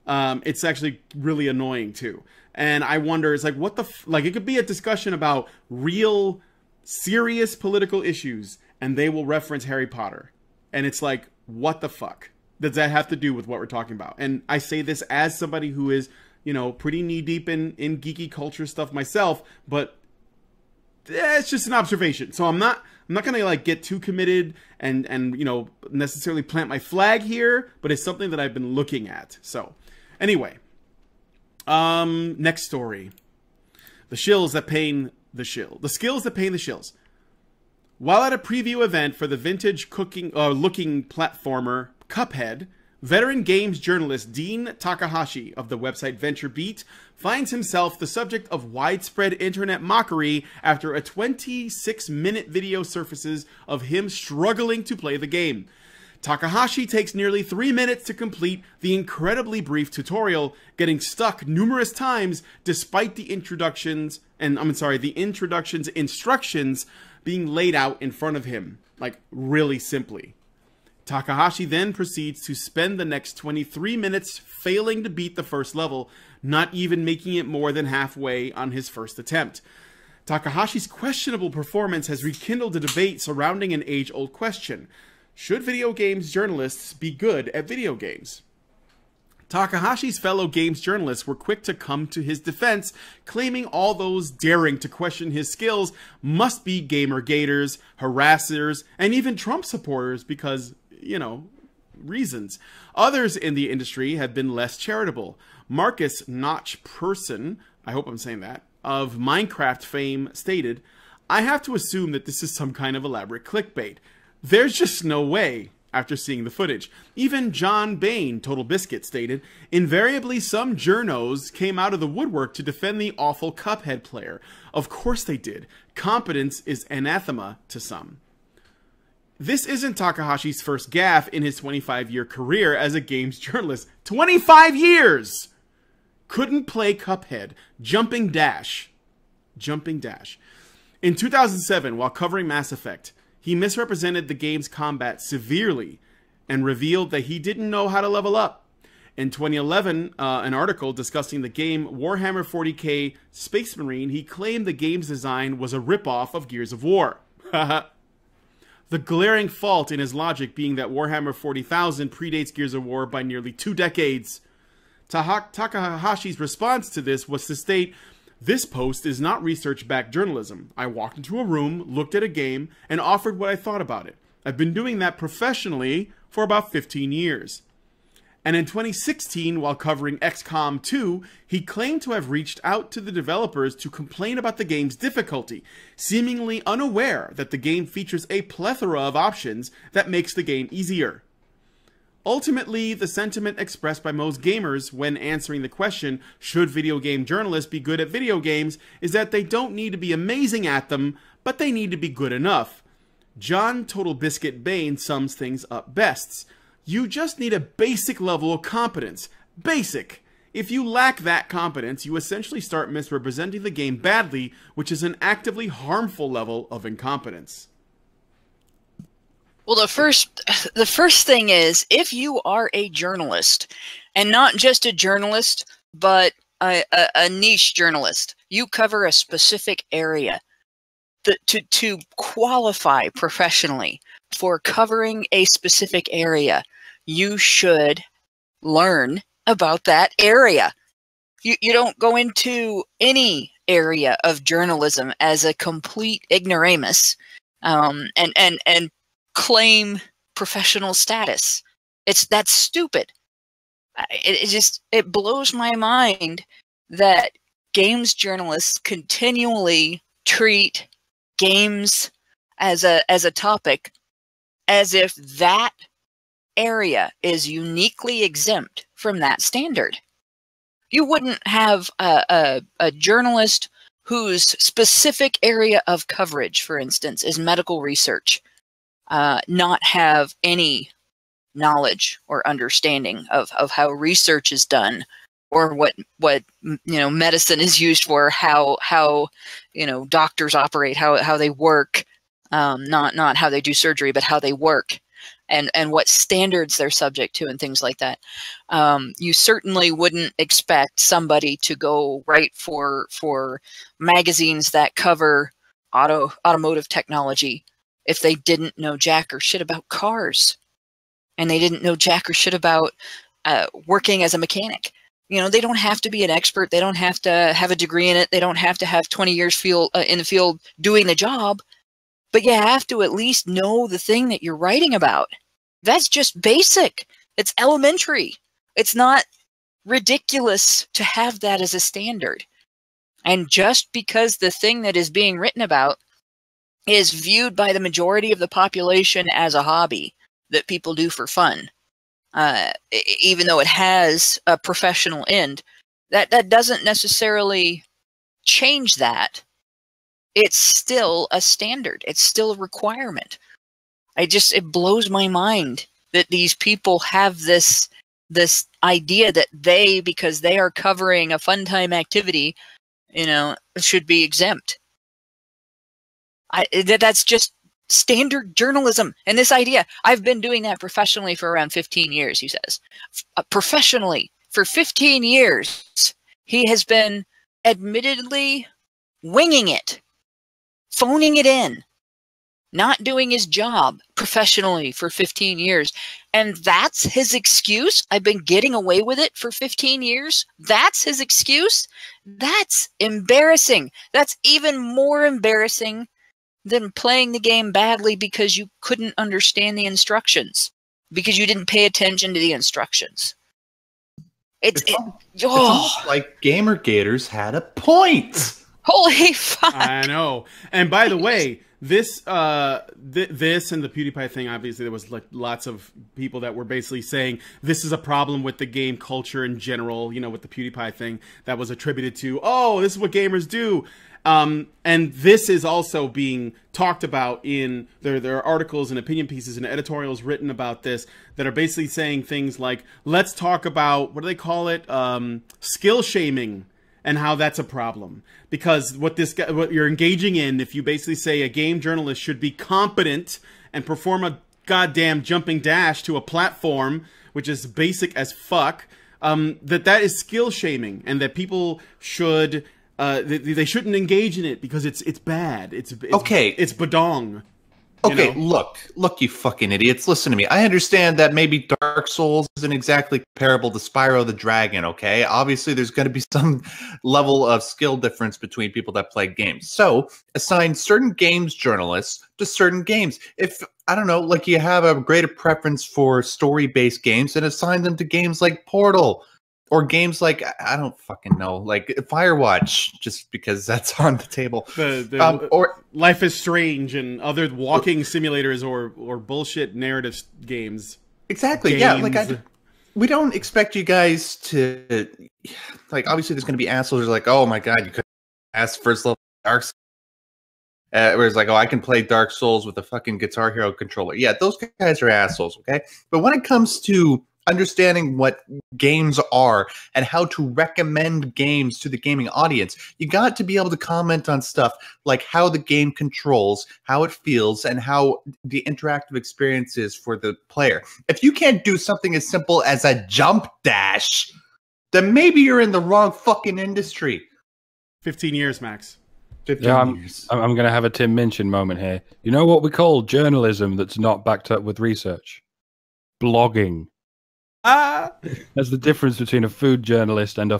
It's actually really annoying too. And I wonder, it's like, what the like? It could be a discussion about real serious political issues, and they will reference Harry Potter, and it's like, what the fuck does that have to do with what we're talking about? And I say this as somebody who is, you know, pretty knee deep in geeky culture stuff myself, but it's just an observation. So I'm not gonna like get too committed and you know, necessarily plant my flag here, but it's something that I've been looking at. So anyway, Next story. The skills that pain the shills. While at a preview event for the vintage looking platformer Cuphead, veteran games journalist Dean Takahashi of the website VentureBeat finds himself the subject of widespread internet mockery after a 26-minute video surfaces of him struggling to play the game. Takahashi takes nearly 3 minutes to complete the incredibly brief tutorial, getting stuck numerous times despite the instructions being laid out in front of him, like really simply. Takahashi then proceeds to spend the next 23 minutes failing to beat the first level, not even making it more than halfway on his first attempt. Takahashi's questionable performance has rekindled a debate surrounding an age-old question. Should video games journalists be good at video games? Takahashi's fellow games journalists were quick to come to his defense, claiming all those daring to question his skills must be gamer-gators, harassers, and even Trump supporters because, you know, reasons. Others in the industry have been less charitable. Marcus Notch Person, I hope I'm saying that, of Minecraft fame stated, "I have to assume that this is some kind of elaborate clickbait. There's just no way," after seeing the footage. Even John Bain, Total Biscuit, stated, "Invariably some journos came out of the woodwork to defend the awful Cuphead player. Of course they did. Competence is anathema to some." This isn't Takahashi's first gaffe in his 25-year career as a games journalist. 25 years! Couldn't play Cuphead. Jumping dash. In 2007, while covering Mass Effect, he misrepresented the game's combat severely and revealed that he didn't know how to level up. In 2011, an article discussing the game Warhammer 40k Space Marine, he claimed the game's design was a ripoff of Gears of War. The glaring fault in his logic being that Warhammer 40,000 predates Gears of War by nearly 2 decades. Takahashi's response to this was to state, "This post is not research-backed journalism. I walked into a room, looked at a game, and offered what I thought about it. I've been doing that professionally for about 15 years. And in 2016, while covering XCOM 2, he claimed to have reached out to the developers to complain about the game's difficulty, seemingly unaware that the game features a plethora of options that makes the game easier. Ultimately, the sentiment expressed by most gamers when answering the question, should video game journalists be good at video games, is that they don't need to be amazing at them, but they need to be good enough. John Total Biscuit Bain sums things up best. You just need a basic level of competence. Basic. If you lack that competence, you essentially start misrepresenting the game badly, which is an actively harmful level of incompetence." Well, the first thing is, if you are a journalist, and not just a journalist, but a niche journalist, you cover a specific area. To qualify professionally for covering a specific area, you should learn about that area. You don't go into any area of journalism as a complete ignoramus and claim professional status. That's stupid. It blows my mind that games journalists continually treat games as a topic as if that area is uniquely exempt from that standard. You wouldn't have a journalist whose specific area of coverage, for instance, is medical research, not have any knowledge or understanding of how research is done, or what medicine is used for, how doctors operate, how they work, not how they do surgery, but how they work, and what standards they're subject to and things like that. You certainly wouldn't expect somebody to go write for magazines that cover automotive technology if they didn't know jack or shit about cars, and they didn't know jack or shit about working as a mechanic. They don't have to be an expert. They don't have to have a degree in it. They don't have to have 20 years in the field doing the job. But you have to at least know the thing that you're writing about. That's just basic. It's elementary. It's not ridiculous to have that as a standard. And just because the thing that is being written about is viewed by the majority of the population as a hobby that people do for fun, even though it has a professional end, that doesn't necessarily change that. It's still a standard. It's still a requirement. It blows my mind that these people have this idea that because they are covering a fun time activity, should be exempt. That's just standard journalism. And this idea, I've been doing that professionally for around 15 years, he says. Professionally, for 15 years, he has been admittedly winging it, phoning it in, not doing his job professionally for 15 years. And that's his excuse? I've been getting away with it for 15 years? That's his excuse? That's embarrassing. That's even more embarrassing than playing the game badly because you couldn't understand the instructions, because you didn't pay attention to the instructions. It's almost like Gamergaters had a point. Holy fuck! I know. And by the way, this this and the PewdiePie thing, obviously there was like lots of people that were basically saying this is a problem with the game culture in general, with the PewdiePie thing that was attributed to, oh, this is what gamers do. And this is also being talked about in there are articles and opinion pieces and editorials written about this that are basically saying things like, let's talk about, what do they call it? Skill shaming, and how that's a problem. Because what you're engaging in, if you basically say a game journalist should be competent and perform a goddamn jumping dash to a platform, which is basic as fuck, that is skill shaming, and that people should they shouldn't engage in it because it's bad. It's badong. Okay, look, you fucking idiots. Listen to me. I understand that maybe Dark Souls isn't exactly comparable to Spyro the Dragon, okay? Obviously, there's going to be some level of skill difference between people that play games. So, assign certain games journalists to certain games. If, I don't know, like you have a greater preference for story-based games, then assign them to games like Portal. Or games like, I don't fucking know, like Firewatch, just because that's on the table. Or Life is Strange and other walking simulators or bullshit narrative games. Exactly, games. Yeah. Like, we don't expect you guys to, like, obviously there's going to be assholes who are like, oh my god, you couldn't ask first level Dark Souls. Where it's like, oh, I can play Dark Souls with a fucking Guitar Hero controller. Yeah, those guys are assholes, okay? But when it comes to understanding what games are and how to recommend games to the gaming audience, you got to be able to comment on stuff like how the game controls, how it feels, and how the interactive experience is for the player. If you can't do something as simple as a jump dash, then maybe you're in the wrong fucking industry. 15 years, Max. 15 years. I'm going to have a Tim Minchin moment here. You know what we call journalism that's not backed up with research? Blogging. That's the difference between a food journalist and a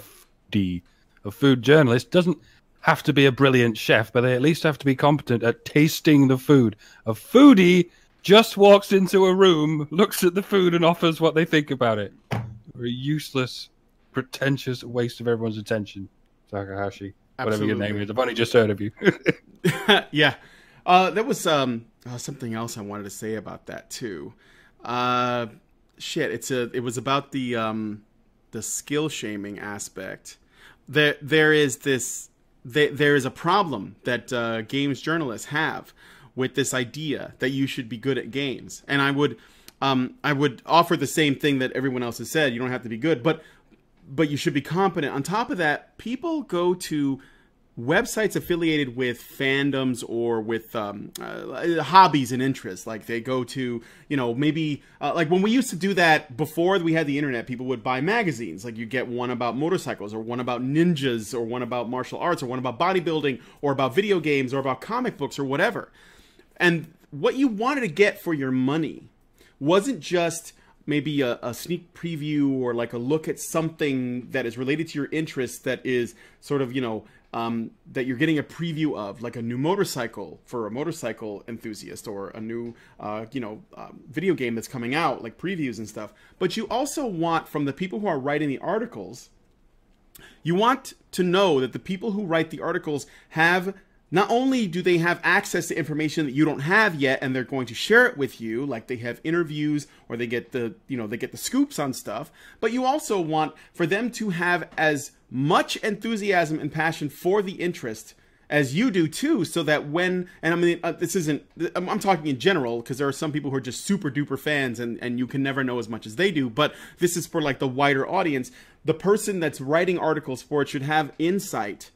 foodie. A food journalist doesn't have to be a brilliant chef, but they at least have to be competent at tasting the food. A foodie just walks into a room, looks at the food, and offers what they think about it. A useless, pretentious waste of everyone's attention. Takahashi, whatever your name is. I've only just heard of you. Yeah. There was something else I wanted to say about that, too. Shit, it was about the skill shaming aspect. There is a problem that games journalists have with this idea that you should be good at games, and I would offer the same thing that everyone else has said. You don't have to be good, but you should be competent. On top of that, people go to websites affiliated with fandoms or with hobbies and interests. Like they go to, maybe like when we used to do that before we had the internet, people would buy magazines. Like you get one about motorcycles or one about ninjas or one about martial arts or one about bodybuilding or about video games or about comic books or whatever. And what you wanted to get for your money wasn't just maybe a sneak preview or like a look at something that is related to your interests that is sort of, that you're getting a preview of, like a new motorcycle for a motorcycle enthusiast, or a new, video game that's coming out, like previews and stuff. But you also want, from the people who are writing the articles, you want to know that the people who write the articles have, not only do they have access to information that you don't have yet, and they're going to share it with you, like they have interviews, or they get the scoops on stuff, but you also want for them to have as much enthusiasm and passion for the interest as you do too, so that when, and I mean, this isn't, I'm talking in general, because there are some people who are just super duper fans, and you can never know as much as they do, but this is for like the wider audience. The person that's writing articles for it should have insight,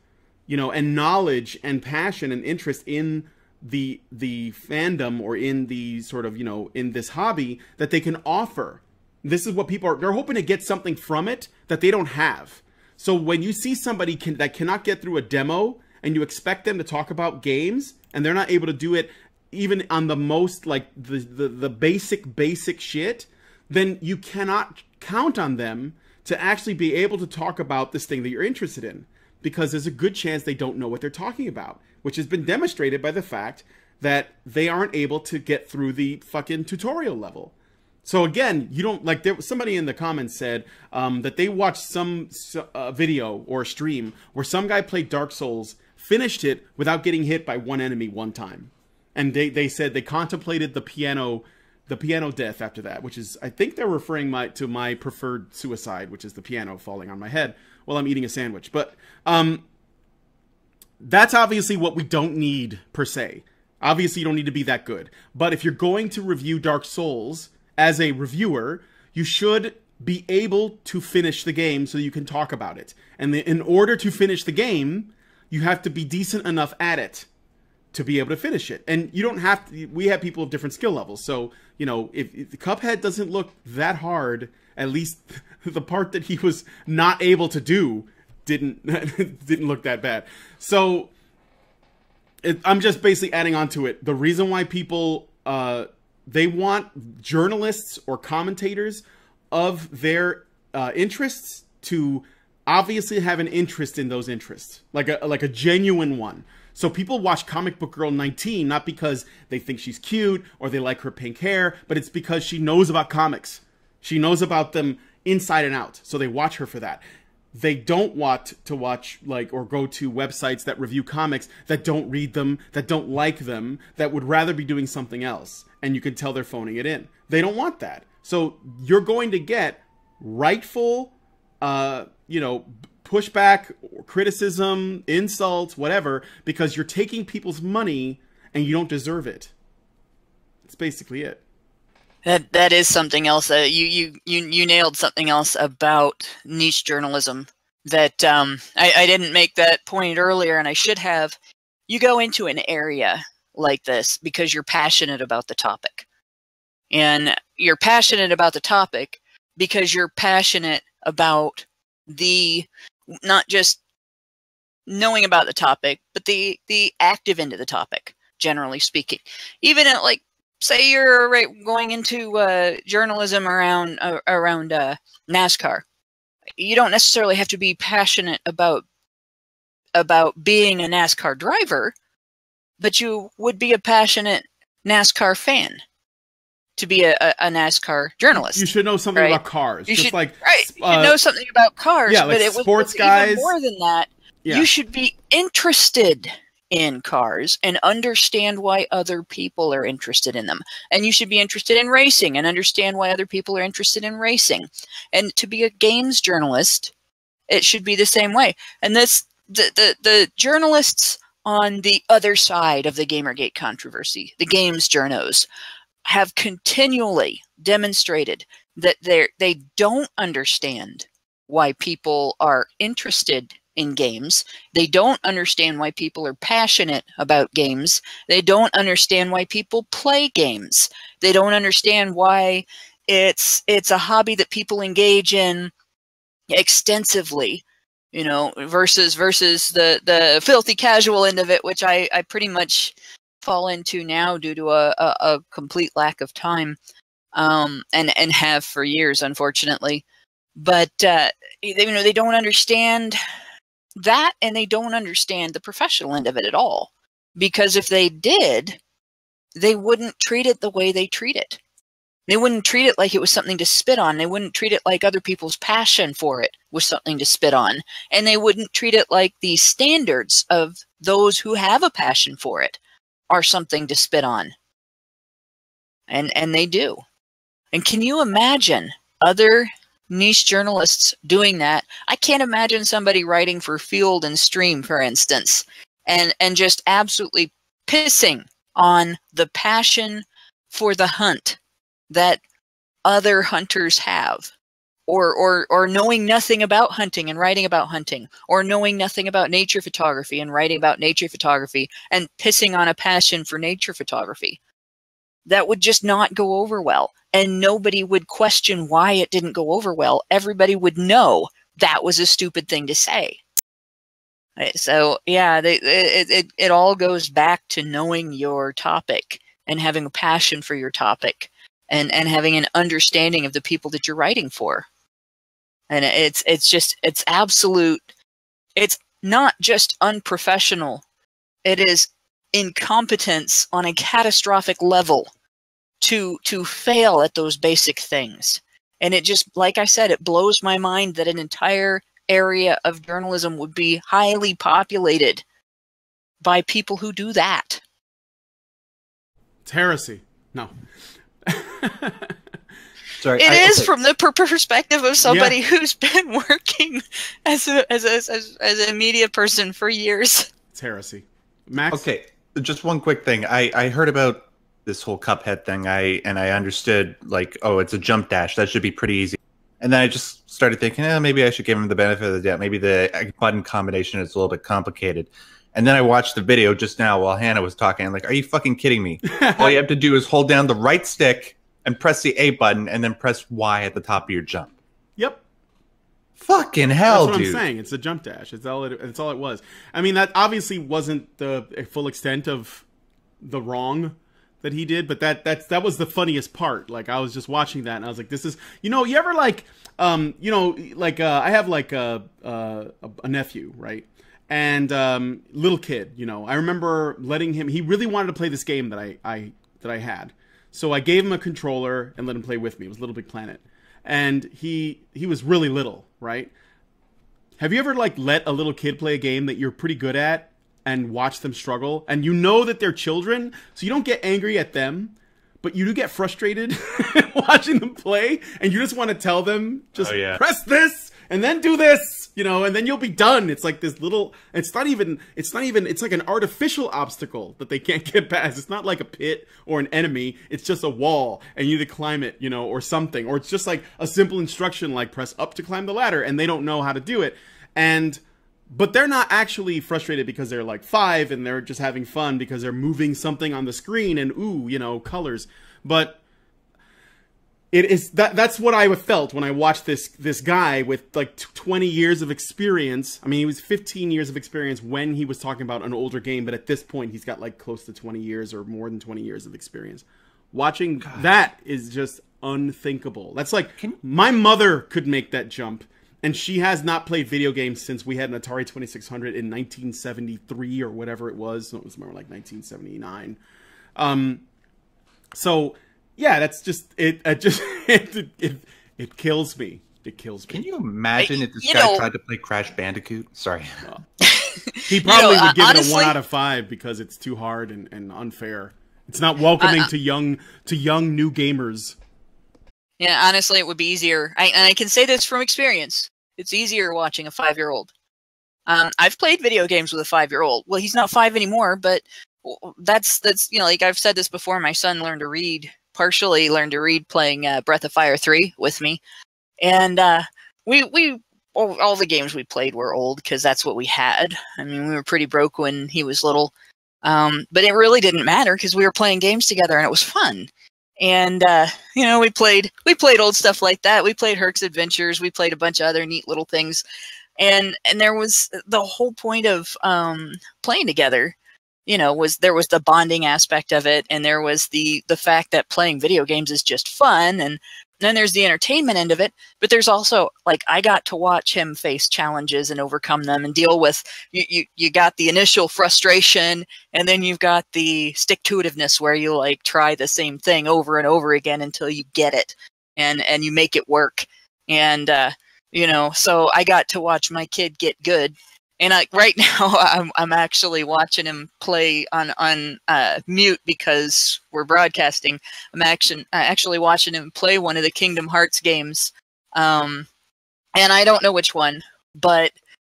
and knowledge and passion and interest in the fandom, or in the sort of, in this hobby, that they can offer. This is what people are, they're hoping to get something from it that they don't have. So when you see somebody that cannot get through a demo, and you expect them to talk about games, and they're not able to do it even on the most, like, the basic shit, then you cannot count on them to actually be able to talk about this thing that you're interested in. Because there's a good chance they don't know what they're talking about, which has been demonstrated by the fact that they aren't able to get through the fucking tutorial level. So again, you don't, like, there was somebody in the comments said that they watched some video or stream where some guy played Dark Souls, finished it without getting hit by one enemy one time. And they said they contemplated the piano death after that, which is, I think they're referring to my preferred suicide, which is the piano falling on my head while I'm eating a sandwich. But that's obviously what we don't need, per se. Obviously, you don't need to be that good. But if you're going to review Dark Souls as a reviewer, you should be able to finish the game so you can talk about it. And in order to finish the game, you have to be decent enough at it to be able to finish it. And you don't have to, we have people of different skill levels. So, if the Cuphead doesn't look that hard, at least the part that he was not able to do didn't look that bad. So I'm just basically adding on to it. The reason why people, they want journalists or commentators of their interests to obviously have an interest in those interests, like a genuine one. So people watch Comic Book Girl 19 not because they think she's cute or they like her pink hair, but it's because she knows about comics. She knows about them inside and out. So they watch her for that. They don't want to watch, like, or go to websites that review comics that don't read them, that don't like them, that would rather be doing something else. And you can tell they're phoning it in. They don't want that. So you're going to get rightful, pushback, criticism, insults, whatever, because you're taking people's money and you don't deserve it. That's basically it. That is something else. You nailed something else about niche journalism that I didn't make that point earlier, and I should have. You go into an area like this because you're passionate about the topic. And you're passionate about the topic because you're passionate about not just knowing about the topic, but the active end of the topic, generally speaking. Even at, like, say you're going into journalism around NASCAR. You don't necessarily have to be passionate about being a NASCAR driver, but you would be a passionate NASCAR fan to be a NASCAR journalist. You should know something about cars. You just should, like you should know something about cars. Yeah, but like it was sports guys. Even more than that. Yeah. You should be interested in cars and understand why other people are interested in them. And you should be interested in racing and understand why other people are interested in racing. And to be a games journalist, it should be the same way. And the journalists on the other side of the Gamergate controversy, the games journos, have continually demonstrated that they don't understand why people are interested in games. They don't understand why people are passionate about games. They don't understand why people play games. They don't understand why it's a hobby that people engage in extensively, versus the filthy casual end of it, which I pretty much fall into now due to a complete lack of time, and have for years, unfortunately. But they don't understand that, and they don't understand the professional end of it at all. Because if they did, they wouldn't treat it the way they treat it. They wouldn't treat it like it was something to spit on. They wouldn't treat it like other people's passion for it was something to spit on. And they wouldn't treat it like the standards of those who have a passion for it are something to spit on. And they do. And can you imagine other niche journalists doing that? I can't imagine somebody writing for Field and Stream, for instance, and just absolutely pissing on the passion for the hunt that other hunters have, or knowing nothing about hunting and writing about hunting, or knowing nothing about nature photography and writing about nature photography, and pissing on a passion for nature photography. That would just not go over well, and nobody would question why it didn't go over well. Everybody would know that was a stupid thing to say. Right, so yeah, it all goes back to knowing your topic and having a passion for your topic, and having an understanding of the people that you're writing for. And it's absolute. It's not just unprofessional. It is incompetence on a catastrophic level to fail at those basic things. And it just, like I said, it blows my mind that an entire area of journalism would be highly populated by people who do that. It's heresy. No. Sorry, it is from the perspective of somebody who's been working as a media person for years. It's heresy. Max? Okay, just one quick thing. I heard about this whole Cuphead thing, and I understood, like, oh, it's a jump dash. That should be pretty easy. And then I just started thinking, maybe I should give him the benefit of the doubt. Maybe the button combination is a little bit complicated. And then I watched the video just now while Hannah was talking. I'm like, are you fucking kidding me? All you have to do is hold down the right stick and press the A button and then press Y at the top of your jump. Yep. Fucking hell, dude. That's what I'm saying. It's a jump dash. It's all it was. I mean, that obviously wasn't the full extent of the wrong that he did, but that was the funniest part. Like, I was just watching that and I was like, this is, you ever like, I have like a nephew, right? And little kid, I remember letting him, he really wanted to play this game that I had. So I gave him a controller and let him play with me. It was Little Big Planet. And he was really little, right? Have you ever like let a little kid play a game that you're pretty good at and watch them struggle? And you know that they're children, so you don't get angry at them, but you do get frustrated watching them play, and you just want to tell them, just press this and then do this, and then you'll be done. It's like this little, it's like an artificial obstacle that they can't get past. It's not like a pit or an enemy. It's just a wall and you need to climb it, or something. Or it's just like a simple instruction, like press up to climb the ladder, and they don't know how to do it. But they're not actually frustrated because they're like 5 and they're just having fun because they're moving something on the screen and colors. But it is that's what I felt when I watched this guy with like 20 years of experience. I mean, he was 15 years of experience when he was talking about an older game, but at this point he's got like close to 20 years or more than 20 years of experience. Watching that is just unthinkable. That's like my mother could make that jump. And she has not played video games since we had an Atari 2600 in 1973 or whatever it was. So it was more like 1979. So yeah, that's just it. It kills me. It kills me. Can you imagine if this guy tried to play Crash Bandicoot? Sorry. Well, he probably would give it a 1 out of 5 because it's too hard and unfair. It's not welcoming to young new gamers. Yeah, honestly, it would be easier. And I can say this from experience. It's easier watching a 5-year-old. I've played video games with a 5-year-old. Well, he's not 5 anymore, but that's like I've said this before. My son partially learned to read playing Breath of Fire 3 with me. And all the games we played were old because that's what we had. I mean, we were pretty broke when he was little. But it really didn't matter because we were playing games together and it was fun. And, we played old stuff like that. We played Herc's Adventures. We played a bunch of other neat little things. And there was the whole point of playing together, there was the bonding aspect of it. And there was the fact that playing video games is just fun. And then there's the entertainment end of it, but there's also, like, I got to watch him face challenges and overcome them and deal with, you got the initial frustration, and then you've got the stick-to-itiveness where you, like, try the same thing over and over again until you get it, and you make it work. And, you know, so I got to watch my kid get good. And right now, I'm actually watching him play on mute because we're broadcasting. I'm actually watching him play one of the Kingdom Hearts games, and I don't know which one, but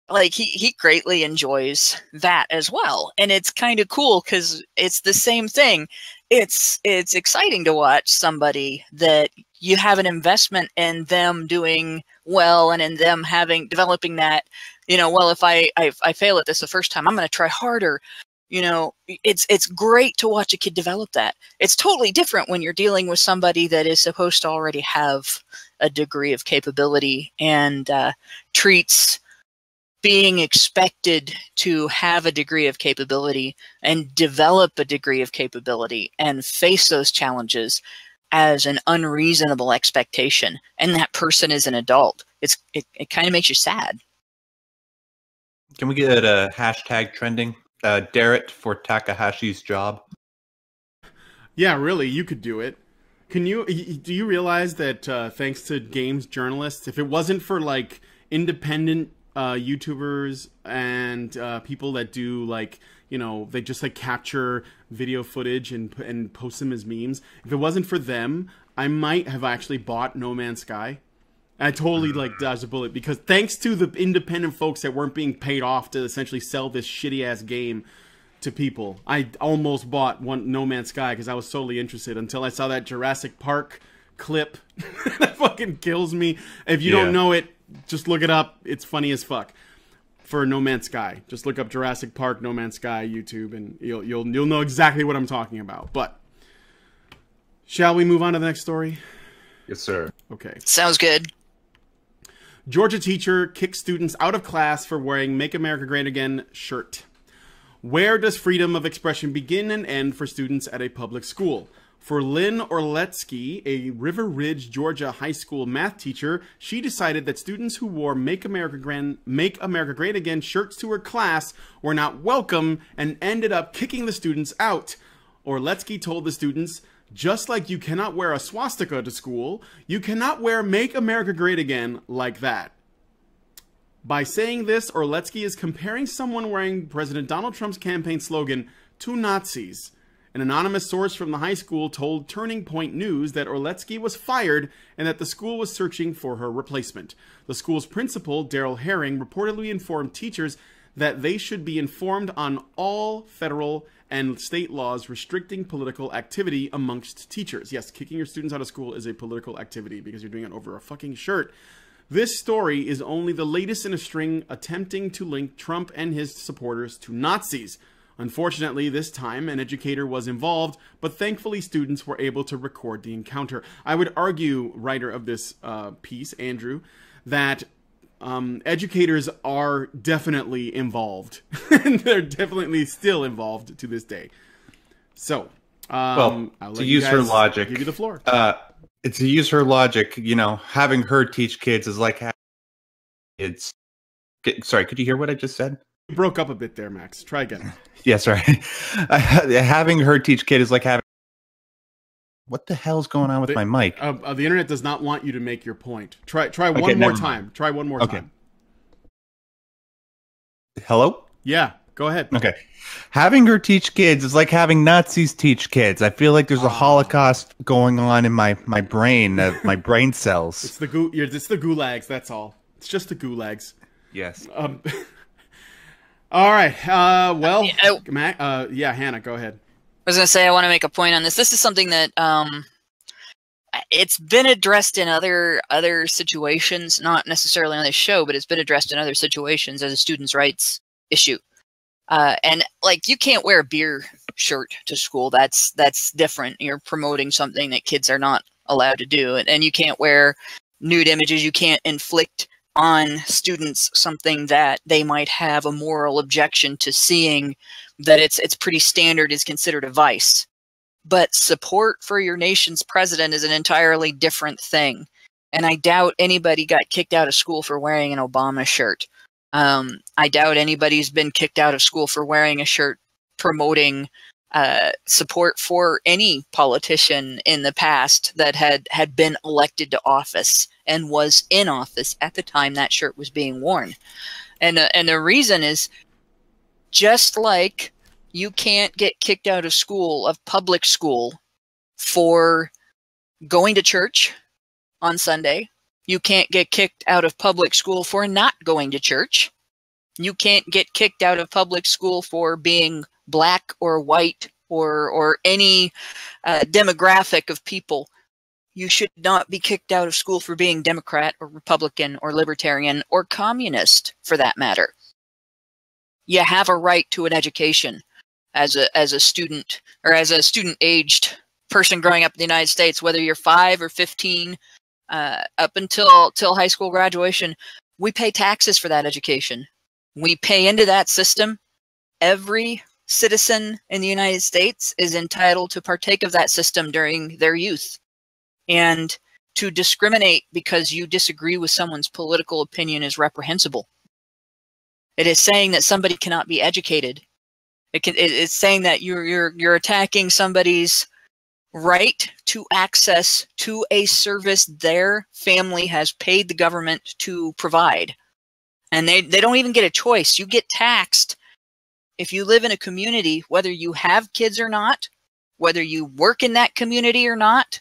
like he greatly enjoys that as well, and it's kind of cool because it's the same thing. It's exciting to watch somebody that you have an investment in them doing well, and in them developing that. You know, well, if I fail at this the first time, I'm going to try harder. You know, it's great to watch a kid develop that. It's totally different when you're dealing with somebody that is supposed to already have a degree of capability and treats being expected to have a degree of capability and develop a degree of capability and face those challenges as an unreasonable expectation. And that person is an adult. It kind of makes you sad. Can we get a hashtag trending? Dare it for Takahashi's job. Yeah, really, you could do it. Do you realize that thanks to games journalists, if it wasn't for like independent YouTubers and people that do like, you know, they just like capture video footage and post them as memes, if it wasn't for them, I might have actually bought No Man's Sky. I totally like dodged a bullet because thanks to the independent folks that weren't being paid off to essentially sell this shitty ass game to people, I almost bought No Man's Sky because I was totally interested until I saw that Jurassic Park clip. That fucking kills me. If you don't know it, just look it up. It's funny as fuck. For No Man's Sky, just look up Jurassic Park No Man's Sky YouTube, and you'll know exactly what I'm talking about. But shall we move on to the next story? Yes, sir. Okay. Sounds good. Georgia teacher kicks students out of class for wearing Make America Great Again shirt. Where does freedom of expression begin and end for students at a public school? For Lynn Orletsky, a River Ridge, Georgia high school math teacher, she decided that students who wore Make America Great Again shirts to her class were not welcome and ended up kicking the students out. Orletsky told the students, "Just like you cannot wear a swastika to school, you cannot wear Make America Great Again like that." By saying this, Orletsky is comparing someone wearing President Donald Trump's campaign slogan to Nazis. An anonymous source from the high school told Turning Point News that Orletsky was fired and that the school was searching for her replacement. The school's principal, Daryl Herring, reportedly informed teachers that they should be informed on all federal and state laws restricting political activity amongst teachers. Yes, kicking your students out of school is a political activity because you're doing it over a fucking shirt. This story is only the latest in a string attempting to link Trump and his supporters to Nazis. Unfortunately, this time an educator was involved, but thankfully students were able to record the encounter. I would argue, writer of this piece, Andrew, that educators are definitely involved. And they're definitely still involved to this day. So, well, to use her logic, give you the floor. To use her logic, you know, having her teach kids is like having kids. Sorry, could you hear what I just said? You broke up a bit there, Max. Try again. Yeah, sorry. Having her teach kid is like having... What the hell's going on with my mic? The internet does not want you to make your point. Try one more time. Try one more time. Hello? Yeah, go ahead. Okay. Having her teach kids is like having Nazis teach kids. I feel like there's a Holocaust going on in my brain, my brain cells. It's the gulags, that's all. It's just the gulags. Yes. All right. Well, yeah, Hannah, go ahead. I was going to say I want to make a point on this. This is something that it's been addressed in other situations, not necessarily on this show, but it's been addressed in other situations as a students' rights issue. And like, you can't wear a beer shirt to school. That's different. You're promoting something that kids are not allowed to do, and you can't wear nude images. You can't inflict on students something that they might have a moral objection to seeing that it's pretty standard is considered a vice. but support for your nation's president is an entirely different thing. And I doubt anybody got kicked out of school for wearing an Obama shirt. I doubt anybody's been kicked out of school for wearing a shirt promoting support for any politician in the past that had been elected to office and was in office at the time that shirt was being worn. And the reason is, just like you can't get kicked out of school, of public school, for going to church on Sunday, you can't get kicked out of public school for not going to church. You can't get kicked out of public school for being black or white or any demographic of people. You should not be kicked out of school for being Democrat or Republican or Libertarian or Communist, for that matter. You have a right to an education as a student, or as a student-aged person growing up in the United States, whether you're 5 or 15, up until high school graduation. We pay taxes for that education. We pay into that system. Every citizen in the United States is entitled to partake of that system during their youth. And to discriminate because you disagree with someone's political opinion is reprehensible. It is saying that somebody cannot be educated. It's saying that you're attacking somebody's right to access to a service their family has paid the government to provide. And they don't even get a choice. You get taxed if you live in a community, whether you have kids or not, whether you work in that community or not,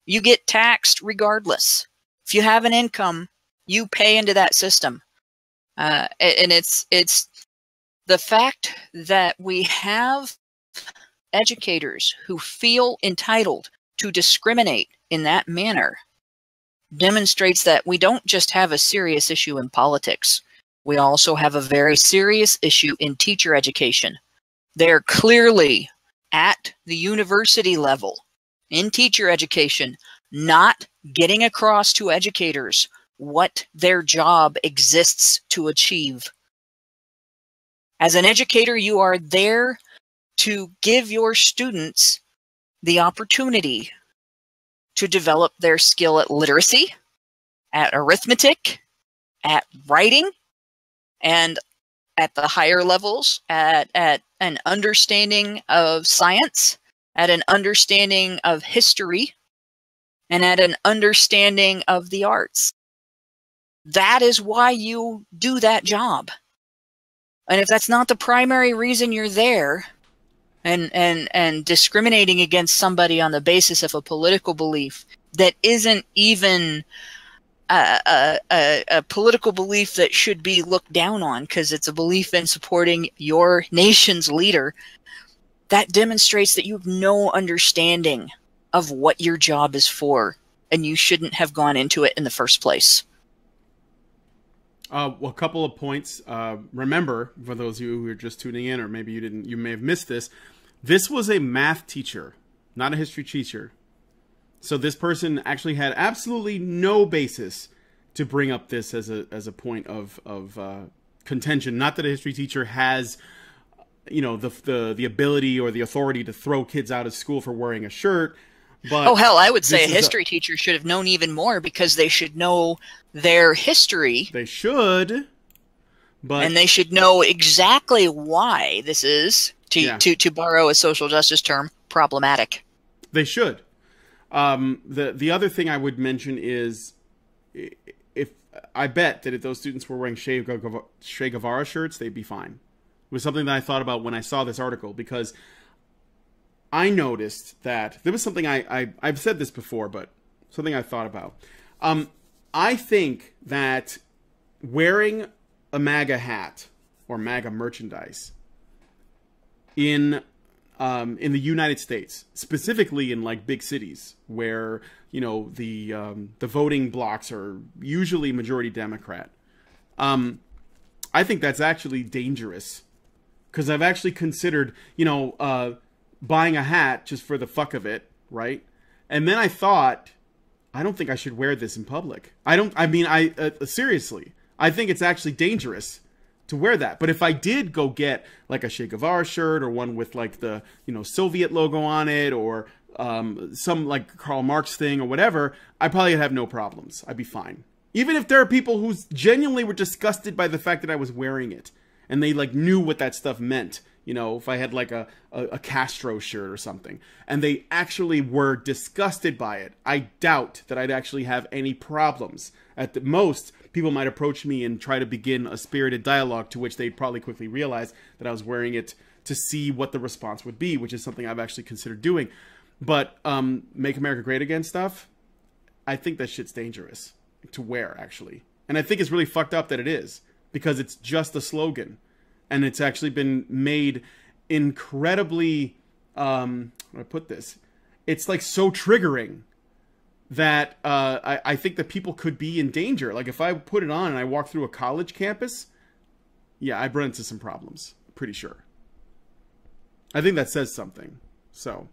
you get taxed regardless. If you have an income, you pay into that system. And it's the fact that we have educators who feel entitled to discriminate in that manner demonstrates that we don't just have a serious issue in politics. We also have a very serious issue in teacher education. They're clearly at the university level in teacher education not getting across to educators what their job exists to achieve. As an educator, you are there to give your students the opportunity to develop their skill at literacy, at arithmetic, at writing, and at the higher levels, at an understanding of science, at an understanding of history, and at an understanding of the arts. That is why you do that job. And if that's not the primary reason you're there, and discriminating against somebody on the basis of a political belief that isn't even a political belief that should be looked down on because it's a belief in supporting your nation's leader, that demonstrates that you have no understanding of what your job is for, and you shouldn't have gone into it in the first place. Well, a couple of points. Remember, for those of you who are just tuning in, or maybe you may have missed this, this was a math teacher, not a history teacher. So this person actually had absolutely no basis to bring up this as a point of contention. Not that a history teacher has, you know, the ability or the authority to throw kids out of school for wearing a shirt. But oh, hell, I would say a history teacher should have known even more, because they should know their history. They should. But, and they should know exactly why this is, to borrow a social justice term, problematic. They should. The other thing I would mention is, if I bet that if those students were wearing Che Guevara shirts, they'd be fine. It was something that I thought about when I saw this article, because I noticed that there was something I've said this before, but something I thought about. I think that wearing a MAGA hat or MAGA merchandise in the United States, specifically in like big cities where, you know, the voting blocks are usually majority Democrat, I think that's actually dangerous, because I've actually considered, you know, buying a hat just for the fuck of it, right? And then I thought, I don't think I should wear this in public. Seriously, I think it's actually dangerous to wear that. But if I did go get like a Che Guevara shirt or one with like the, you know, Soviet logo on it, or some like Karl Marx thing or whatever, I probably have no problems. I'd be fine. Even if there are people who genuinely were disgusted by the fact that I was wearing it and they like knew what that stuff meant. You know, if I had like a Castro shirt or something, and they actually were disgusted by it, I doubt that I'd actually have any problems. At the most, people might approach me and try to begin a spirited dialogue, to which they'd probably quickly realize that I was wearing it to see what the response would be, which is something I've actually considered doing. But Make America Great Again stuff, I think that shit's dangerous to wear, actually. And I think it's really fucked up that it is, because it's just a slogan. And it's actually been made incredibly, how do I put this? It's like so triggering that I think that people could be in danger. Like if I put it on and I walk through a college campus, yeah, I'd run into some problems. Pretty sure. I think that says something. So,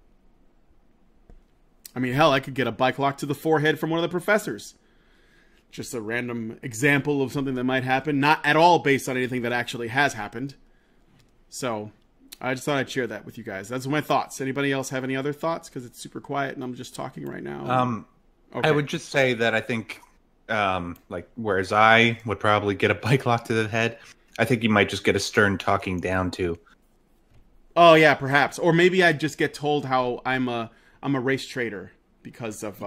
I mean, hell, I could get a bike lock to the forehead from one of the professors. Just a random example of something that might happen. Not at all based on anything that actually has happened. So, I just thought I'd share that with you guys. That's my thoughts. Anybody else have any other thoughts? Because it's super quiet and I'm just talking right now. Okay. I would just say that I think, like, whereas I would probably get a bike lock to the head, I think you might just get a stern talking down to. Oh, yeah, perhaps. Or maybe I'd just get told how I'm a race traitor because of...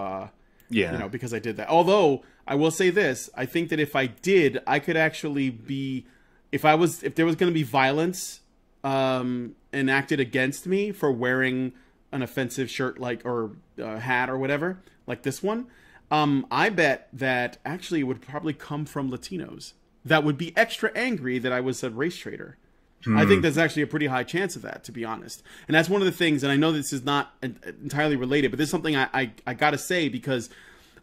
you know, because I did that. Although I will say this, I think that if I did, I could actually be, if there was going to be violence enacted against me for wearing an offensive shirt, like, or hat or whatever, like this one, I bet that actually it would probably come from Latinos that would be extra angry that I was a race traitor. I think there's actually a pretty high chance of that, to be honest. And that's one of the things, and I know this is not entirely related, but this is something I got to say, because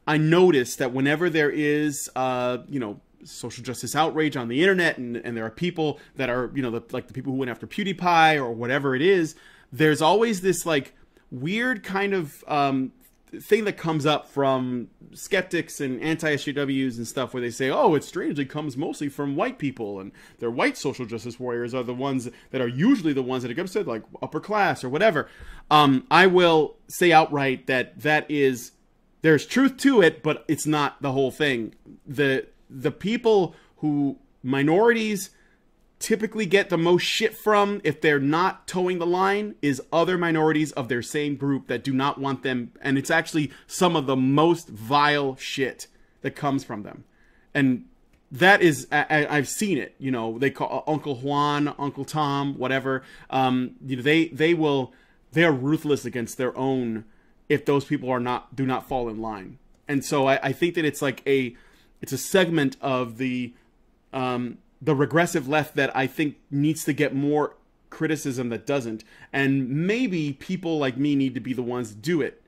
I noticed that whenever there is, you know, social justice outrage on the internet, and there are people that are, you know, like the people who went after PewdiePie or whatever it is, there's always this, like, weird kind of thing that comes up from skeptics and anti-SJWs and stuff, where they say, oh, it strangely comes mostly from white people, and their white social justice warriors are the ones that are usually the ones that get upset, like upper class or whatever. I will say outright that there's truth to it, but it's not the whole thing. The people who minorities typically get the most shit from, if they're not towing the line, is other minorities of their same group that do not want them. And it's actually some of the most vile shit that comes from them. And that is, I've seen it, you know, they call Uncle Juan, Uncle Tom, whatever. You know, they're ruthless against their own if those people do not fall in line. And so I think that it's like it's a segment of the regressive left that I think needs to get more criticism that doesn't. And maybe people like me need to be the ones to do it.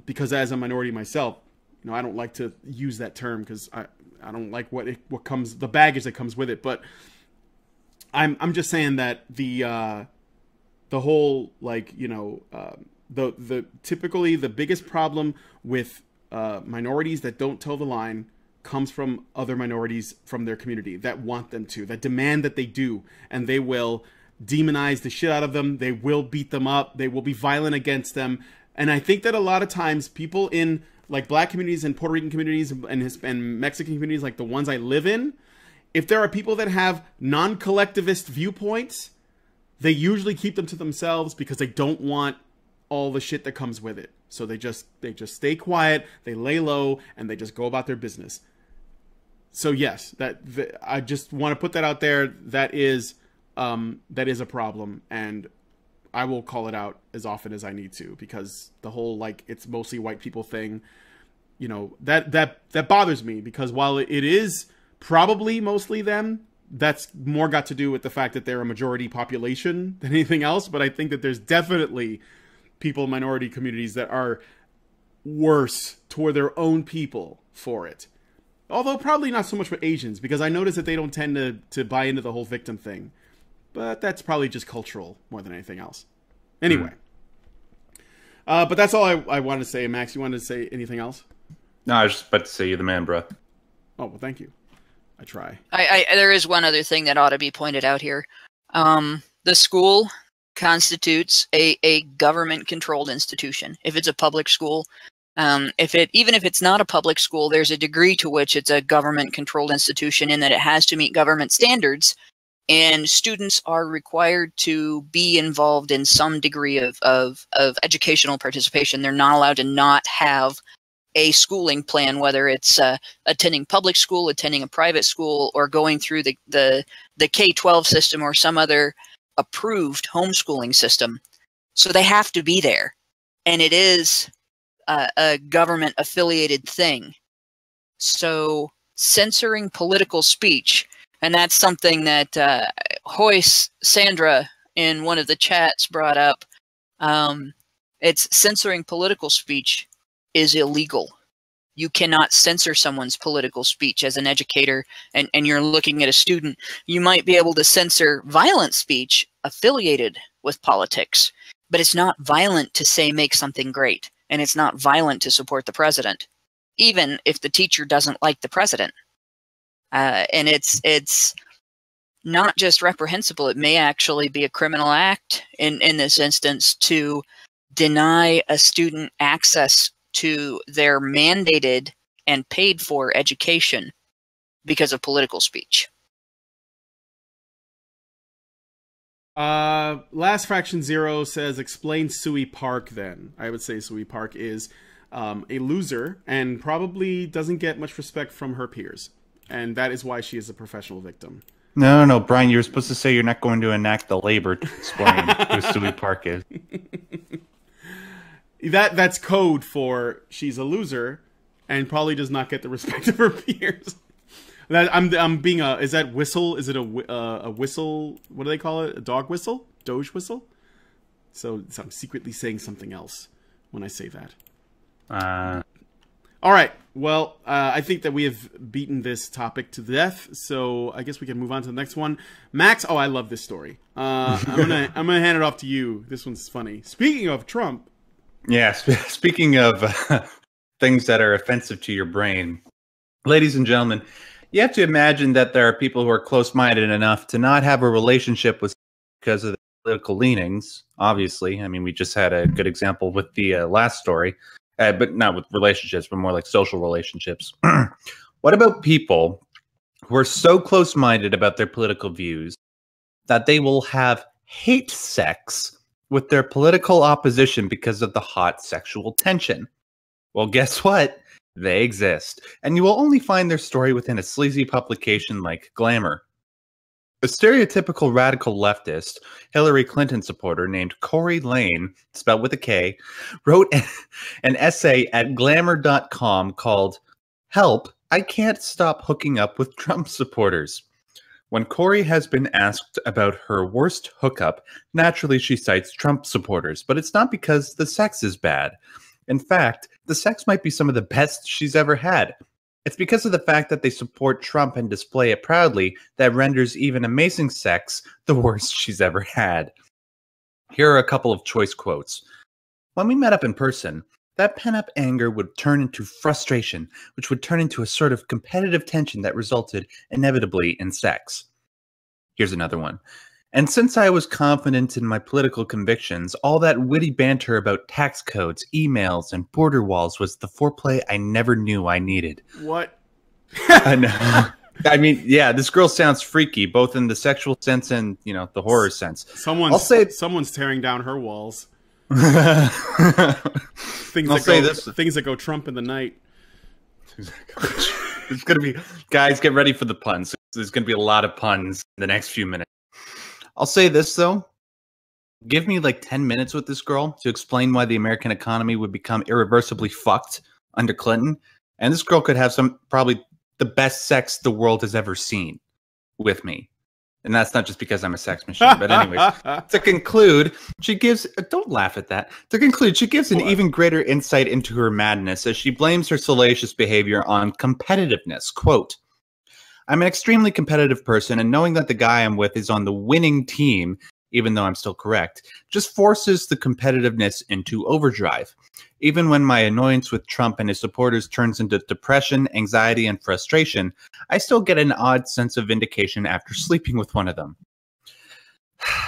Because as a minority myself, you know, I don't like to use that term because I don't like the baggage that comes with it. But I'm just saying that the whole, like, you know, typically the biggest problem with minorities that don't toe the line comes from other minorities from their community that want them to, that demand that they do, and they will demonize the shit out of them. They will beat them up. They will be violent against them. And I think that a lot of times people in like black communities and Puerto Rican communities and Mexican communities, like the ones I live in, if there are people that have non-collectivist viewpoints, they usually keep them to themselves because they don't want all the shit that comes with it. So they just stay quiet, they lay low, and they just go about their business. So yes, I just want to put that out there. That is a problem, and I will call it out as often as I need to, because the whole, like, it's mostly white people thing, you know, that bothers me, because while it is probably mostly them, that's more got to do with the fact that they're a majority population than anything else. But I think that there's definitely people in minority communities that are worse toward their own people for it. Although probably not so much with Asians, because I notice that they don't tend to buy into the whole victim thing. But that's probably just cultural more than anything else. Anyway. But that's all I wanted to say. Max, you wanted to say anything else? No, I was just about to say you're the man, bro. Oh, well, thank you. I try. There is one other thing that ought to be pointed out here. The school constitutes a government-controlled institution. If it's a public school, even if it's not a public school, there's a degree to which it's a government-controlled institution in that it has to meet government standards, and students are required to be involved in some degree of educational participation. They're not allowed to not have a schooling plan, whether it's attending public school, attending a private school, or going through the K-12 system or some other approved homeschooling system. So they have to be there, and it is a government-affiliated thing. So censoring political speech, and that's something that Hoyce Sandra in one of the chats brought up. It's censoring political speech is illegal. You cannot censor someone's political speech as an educator, and you're looking at a student. You might be able to censor violent speech affiliated with politics, but it's not violent to say make something great, and it's not violent to support the president, even if the teacher doesn't like the president. And it's not just reprehensible, it may actually be a criminal act in this instance to deny a student access to their mandated and paid for education because of political speech. Last Fraction Zero says, explain Sui Park then. I would say Sui Park is a loser and probably doesn't get much respect from her peers. And that is why she is a professional victim. No, Brian, you were supposed to say you're not going to enact the labor to explain who Sui Park is. That's code for she's a loser and probably does not get the respect of her peers. I'm being is that whistle? Is it a whistle? What do they call it? A dog whistle? Doge whistle? So I'm secretly saying something else when I say that. All right. Well, I think that we have beaten this topic to death, so I guess we can move on to the next one. Max, I love this story. I'm gonna hand it off to you. This one's funny. Speaking of Trump. Yeah, speaking of things that are offensive to your brain, ladies and gentlemen, you have to imagine that there are people who are close-minded enough to not have a relationship with because of their political leanings. Obviously, I mean, we just had a good example with the last story. But not with relationships, but more like social relationships. What about people who are so close-minded about their political views that they will have hate sex with their political opposition because of the hot sexual tension? Well, guess what? They exist. And you will only find their story within a sleazy publication like Glamour. A stereotypical radical leftist, Hillary Clinton supporter named Corey Lane, spelled with a K, wrote an essay at glamour.com called "Help, I Can't Stop Hooking Up with Trump Supporters." When Corey has been asked about her worst hookup, naturally she cites Trump supporters, but it's not because the sex is bad. In fact, the sex might be some of the best she's ever had. It's because of the fact that they support Trump and display it proudly that renders even amazing sex the worst she's ever had. Here are a couple of choice quotes. When we met up in person, that pent-up anger would turn into frustration, which would turn into a sort of competitive tension that resulted inevitably in sex. Here's another one. And since I was confident in my political convictions, all that witty banter about tax codes, emails, and border walls was the foreplay I never knew I needed. What? I know. I mean, yeah, this girl sounds freaky, both in the sexual sense and, you know, the horror sense. Someone's tearing down her walls. Things that go Trump in the night. It's gonna be, guys, get ready for the puns. There's gonna be a lot of puns in the next few minutes. I'll say this, though. Give me like 10 minutes with this girl to explain why the American economy would become irreversibly fucked under Clinton. And this girl could have probably the best sex the world has ever seen with me. And that's not just because I'm a sex machine. But anyways, to conclude, she gives... Don't laugh at that. To conclude, she gives an even greater insight into her madness as she blames her salacious behavior on competitiveness. Quote, I'm an extremely competitive person, and knowing that the guy I'm with is on the winning team even though I'm still correct, just forces the competitiveness into overdrive. Even when my annoyance with Trump and his supporters turns into depression, anxiety, and frustration, I still get an odd sense of vindication after sleeping with one of them.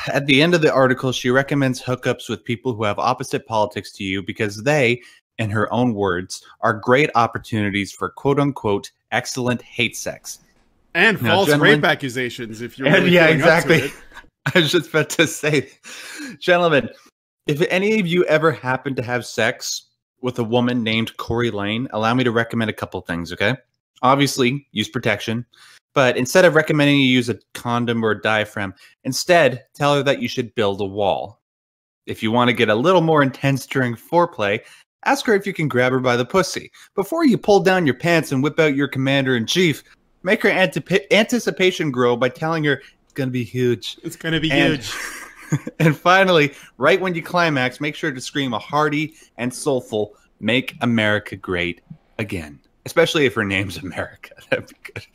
At the end of the article, she recommends hookups with people who have opposite politics to you because they, in her own words, are great opportunities for quote-unquote excellent hate sex. And now, false rape accusations, if you're really yeah, going exactly. up to it. I was just about to say, gentlemen, if any of you ever happen to have sex with a woman named Corey Lane, allow me to recommend a couple things, okay? Obviously, use protection. But instead of recommending you use a condom or a diaphragm, instead, tell her that you should build a wall. If you want to get a little more intense during foreplay, ask her if you can grab her by the pussy. Before you pull down your pants and whip out your commander-in-chief, make her anticipation grow by telling her it's going to be huge. It's going to be huge. And finally, right when you climax, make sure to scream a hearty and soulful, "Make America Great Again." Especially if her name's America. That'd be good.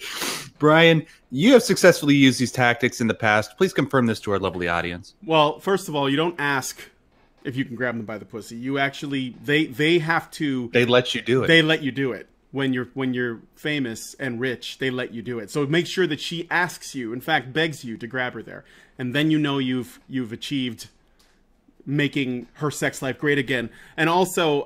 Brian, you have successfully used these tactics in the past. Please confirm this to our lovely audience. Well, first of all, you don't ask if you can grab them by the pussy. You actually, they have to. They let you do it. They let you do it. When you're famous and rich, they let you do it. So make sure that she asks you, in fact, begs you to grab her there. And then you know you've achieved making her sex life great again. And also,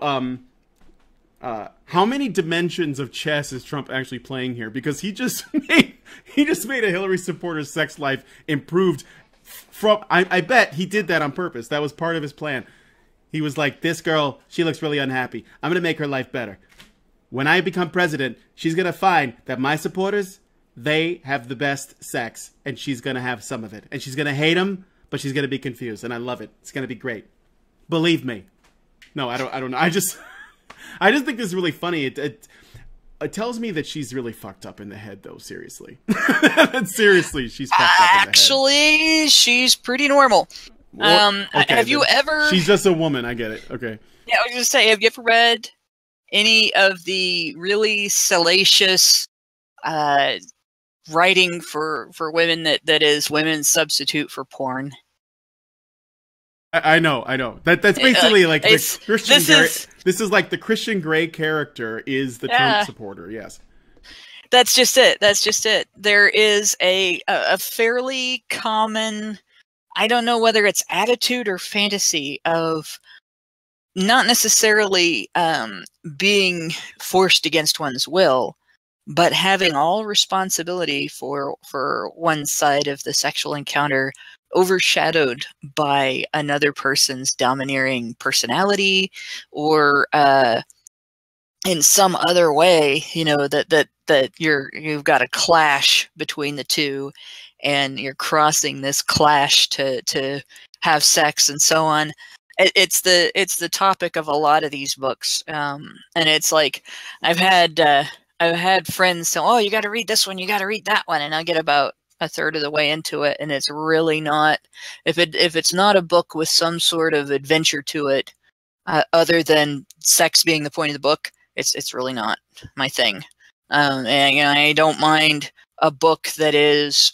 how many dimensions of chess is Trump actually playing here? Because he just made a Hillary supporter's sex life improved from. I bet he did that on purpose. That was part of his plan. He was like, this girl, she looks really unhappy. I'm gonna make her life better. When I become president, she's gonna find that my supporters, they have the best sex, and she's gonna have some of it, and she's gonna hate them, but she's gonna be confused, and I love it. It's gonna be great. Believe me. No, I don't know. I just think this is really funny. It tells me that she's really fucked up in the head, though. Seriously, seriously, she's fucked up in the head. Actually, she's pretty normal. Okay, have you ever? She's just a woman. I get it. Okay. Yeah, I was gonna say, have you ever read any of the really salacious writing for women that is women's substitute for porn? I know. That's basically like the Christian Grey. This is like the Christian Grey character is the Trump supporter. Yes. That's just it. There is a fairly common, I don't know whether it's attitude or fantasy of not necessarily being forced against one's will, but having all responsibility for one side of the sexual encounter overshadowed by another person's domineering personality, or in some other way, that you've got a clash between the two, and you're crossing this clash to have sex and so on. It's the topic of a lot of these books, and it's like I've had friends say, "Oh, you got to read this one, you got to read that one," and I get about a third of the way into it, and it's really not. If it's not a book with some sort of adventure to it, other than sex being the point of the book, it's really not my thing. And I don't mind a book that is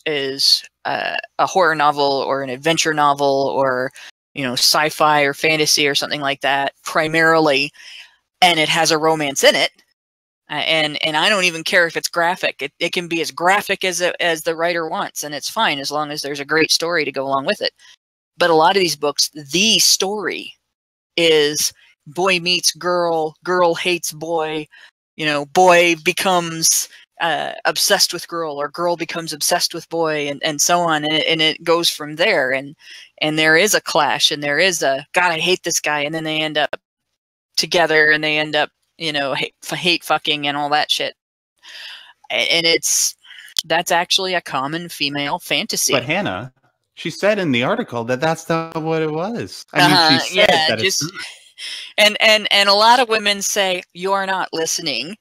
a horror novel or an adventure novel or sci-fi or fantasy or something like that primarily, and it has a romance in it. And I don't even care if it's graphic. It can be as graphic as the writer wants, and it's fine as long as there's a great story to go along with it. But a lot of these books, the story is boy meets girl, girl hates boy, boy becomes obsessed with girl, or girl becomes obsessed with boy, and so on, and it goes from there. And there is a clash, and there is a, God, I hate this guy, and then they end up together, and they end up hate fucking and all that shit. And that's actually a common female fantasy. But Hannah, she said in the article that that's not what it was. I mean, she said that it's and a lot of women say you're not listening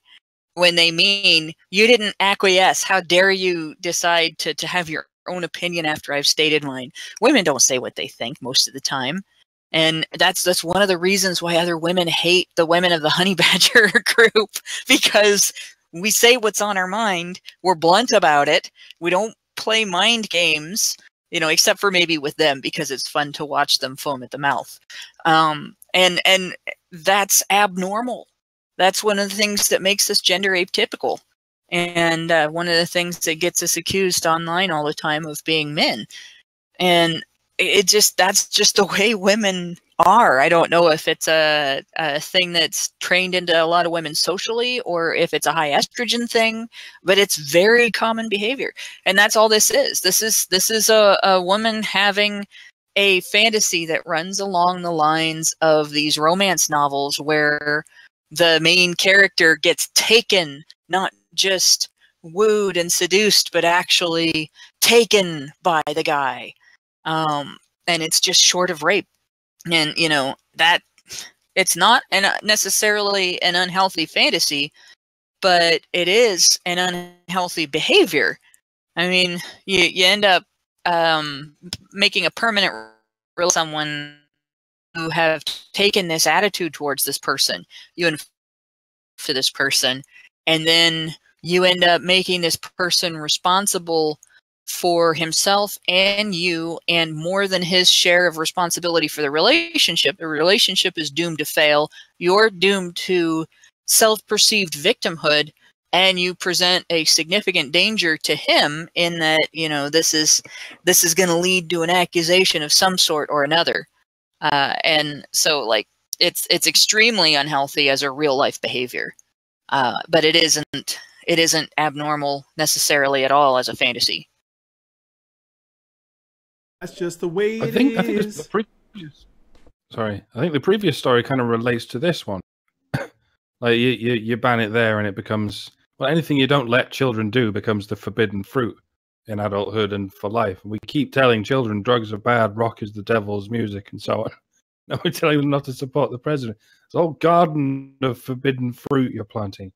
when they mean you didn't acquiesce. How dare you decide to have your own opinion after I've stated mine? Women don't say what they think most of the time. And that's one of the reasons why other women hate the women of the Honey Badger group, because we say what's on our mind. We're blunt about it. We don't play mind games. you know, except for maybe with them because it's fun to watch them foam at the mouth. And that's abnormal. That's one of the things that makes us gender atypical. And one of the things that gets us accused online all the time of being men. And that's just the way women are. I don't know if it's a thing that's trained into a lot of women socially or if it's a high estrogen thing, but it's very common behavior. And that's all this is. This is a woman having a fantasy that runs along the lines of these romance novels where the main character gets taken, not just wooed and seduced, but actually taken by the guy. And it's just short of rape. And, you know, that it's not necessarily an unhealthy fantasy, but it is an unhealthy behavior. I mean, you end up making a permanent real someone who have taken this attitude towards this person, for this person, and then you end up making this person responsible for himself and you, and more than his share of responsibility for the relationship. The relationship is doomed to fail. You're doomed to self-perceived victimhood, and you present a significant danger to him in that, you know, this is going to lead to an accusation of some sort or another. And so, like, it's extremely unhealthy as a real life behavior. But it isn't abnormal necessarily at all as a fantasy. That's just the way it is. I think it's the previous. Sorry, I think the previous story kind of relates to this one. Like you ban it there, and it becomes, well, anything you don't let children do becomes the forbidden fruit in adulthood and for life. We keep telling children drugs are bad, rock is the devil's music, and so on. Now we're telling them not to support the president. It's all garden of forbidden fruit you're planting,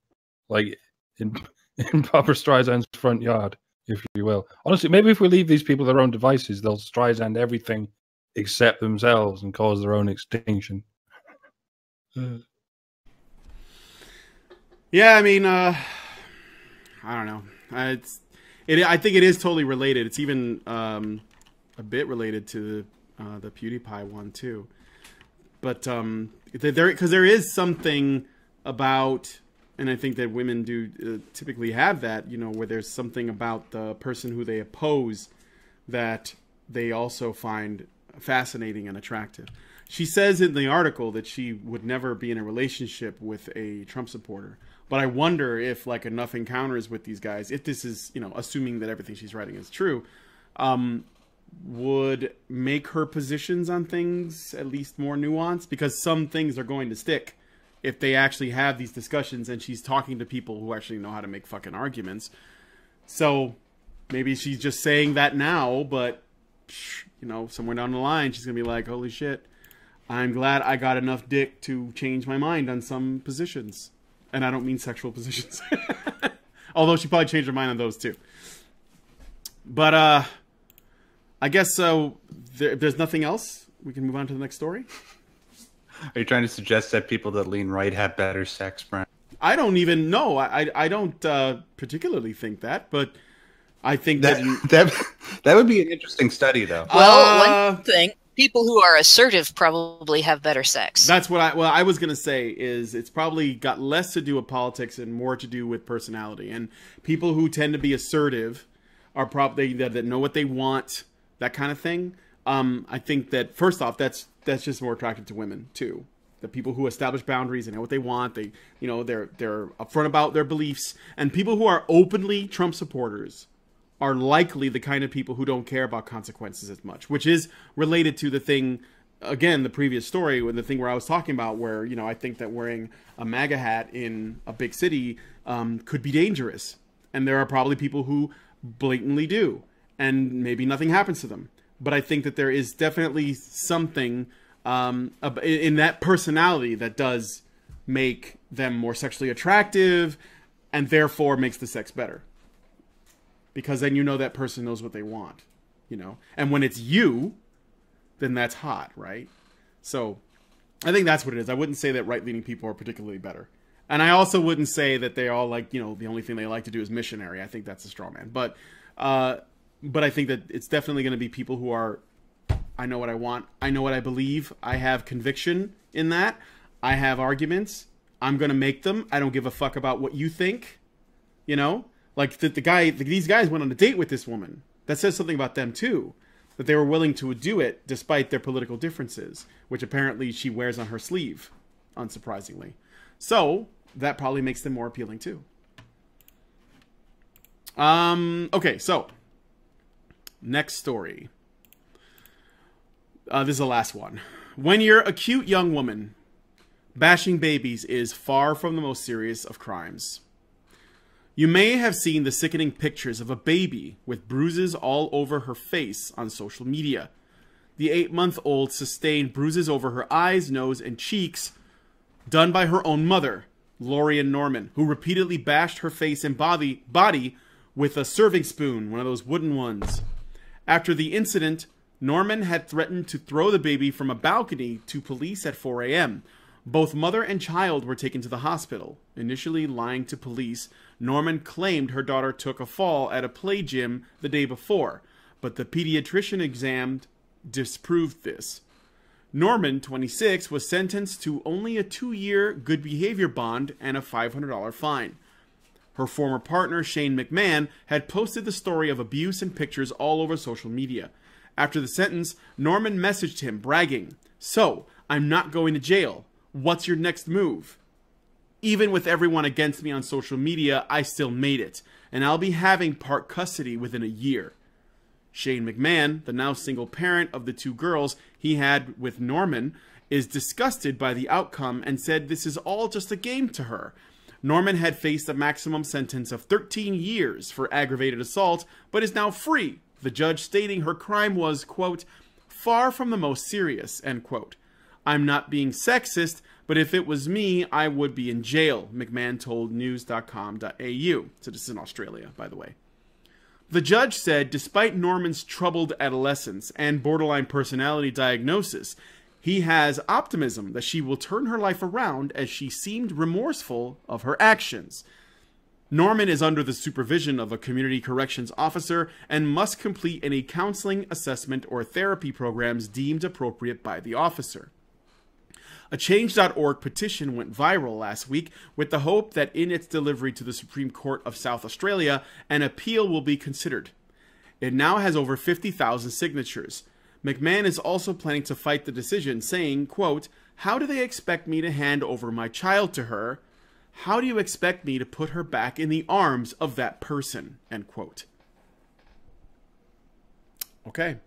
like in Barbra Streisand's front yard, if you will. Honestly, maybe if we leave these people their own devices, they'll Streisand everything except themselves and cause their own extinction. Yeah, I mean, I don't know. I think it is totally related. It's even a bit related to the PewdiePie one too. But because there is something about, and I think that women do typically have that, you know, where there's something about the person who they oppose that they also find fascinating and attractive. She says in the article that she would never be in a relationship with a Trump supporter. But I wonder if, like, enough encounters with these guys, if this is, you know, assuming that everything she's writing is true, would make her positions on things at least more nuanced, because some things are going to stick if they actually have these discussions and she's talking to people who actually know how to make fucking arguments. So maybe she's just saying that now, but, you know, somewhere down the line, she's going to be like, holy shit, I'm glad I got enough dick to change my mind on some positions. And I don't mean sexual positions. Although she probably changed her mind on those too. But I guess so. If there's nothing else, we can move on to the next story. Are you trying to suggest that people that lean right have better sex, Brian? I don't even know. I don't particularly think that, but I think that would be an interesting study, though. Well, one thing. People who are assertive probably have better sex. That's what I was going to say is it's probably got less to do with politics and more to do with personality. And people who tend to be assertive are probably that know what they want, that kind of thing. I think that first off, that's just more attractive to women too. The people who establish boundaries and know what they want, they're upfront about their beliefs, and people who are openly Trump supporters are likely the kind of people who don't care about consequences as much, which is related to the thing, again, the previous story, with the thing where I was talking about where, you know, I think that wearing a MAGA hat in a big city could be dangerous. And there are probably people who blatantly do, and maybe nothing happens to them. But I think that there is definitely something in that personality that does make them more sexually attractive and therefore makes the sex better. Because then you know that person knows what they want, you know. And when it's you, then that's hot, right? So I think that's what it is. I wouldn't say that right-leaning people are particularly better. And I also wouldn't say that they all, like, you know, the only thing they like to do is missionary. I think that's a straw man. But But I think that it's definitely going to be people who are, I know what I want, I know what I believe, I have conviction in that, I have arguments, I'm going to make them, I don't give a fuck about what you think, you know? Like, these guys went on a date with this woman. That says something about them, too. That they were willing to do it despite their political differences, which apparently she wears on her sleeve, unsurprisingly. So, that probably makes them more appealing, too. Okay, so, next story. This is the last one. When you're a cute young woman, bashing babies is far from the most serious of crimes. You may have seen the sickening pictures of a baby with bruises all over her face on social media. The 8-month-old sustained bruises over her eyes, nose, and cheeks, done by her own mother, Lorian Norman, who repeatedly bashed her face and body with a serving spoon, one of those wooden ones. After the incident, Norman had threatened to throw the baby from a balcony to police at 4 a.m. Both mother and child were taken to the hospital. Initially lying to police, Norman claimed her daughter took a fall at a play gym the day before, but the pediatrician exam disproved this. Norman, 26, was sentenced to only a 2-year good behavior bond and a $500 fine. Her former partner, Shane McMahon, had posted the story of abuse and pictures all over social media. After the sentence, Norman messaged him, bragging, "So, I'm not going to jail. What's your next move? Even with everyone against me on social media, I still made it, and I'll be having part custody within a year." Shane McMahon, the now single parent of the 2 girls he had with Norman, is disgusted by the outcome and said this is all just a game to her. Norman had faced a maximum sentence of 13 years for aggravated assault, but is now free, the judge stating her crime was, quote, "far from the most serious," end quote. "I'm not being sexist, but if it was me, I would be in jail," McMahon told news.com.au. So this is in Australia, by the way. The judge said despite Norman's troubled adolescence and borderline personality diagnosis, he has optimism that she will turn her life around as she seemed remorseful of her actions. Norman is under the supervision of a community corrections officer and must complete any counseling, assessment, or therapy programs deemed appropriate by the officer. A Change.org petition went viral last week with the hope that in its delivery to the Supreme Court of South Australia, an appeal will be considered. It now has over 50,000 signatures. McMahon is also planning to fight the decision, saying, quote, "How do they expect me to hand over my child to her? How do you expect me to put her back in the arms of that person?" End quote. Okay.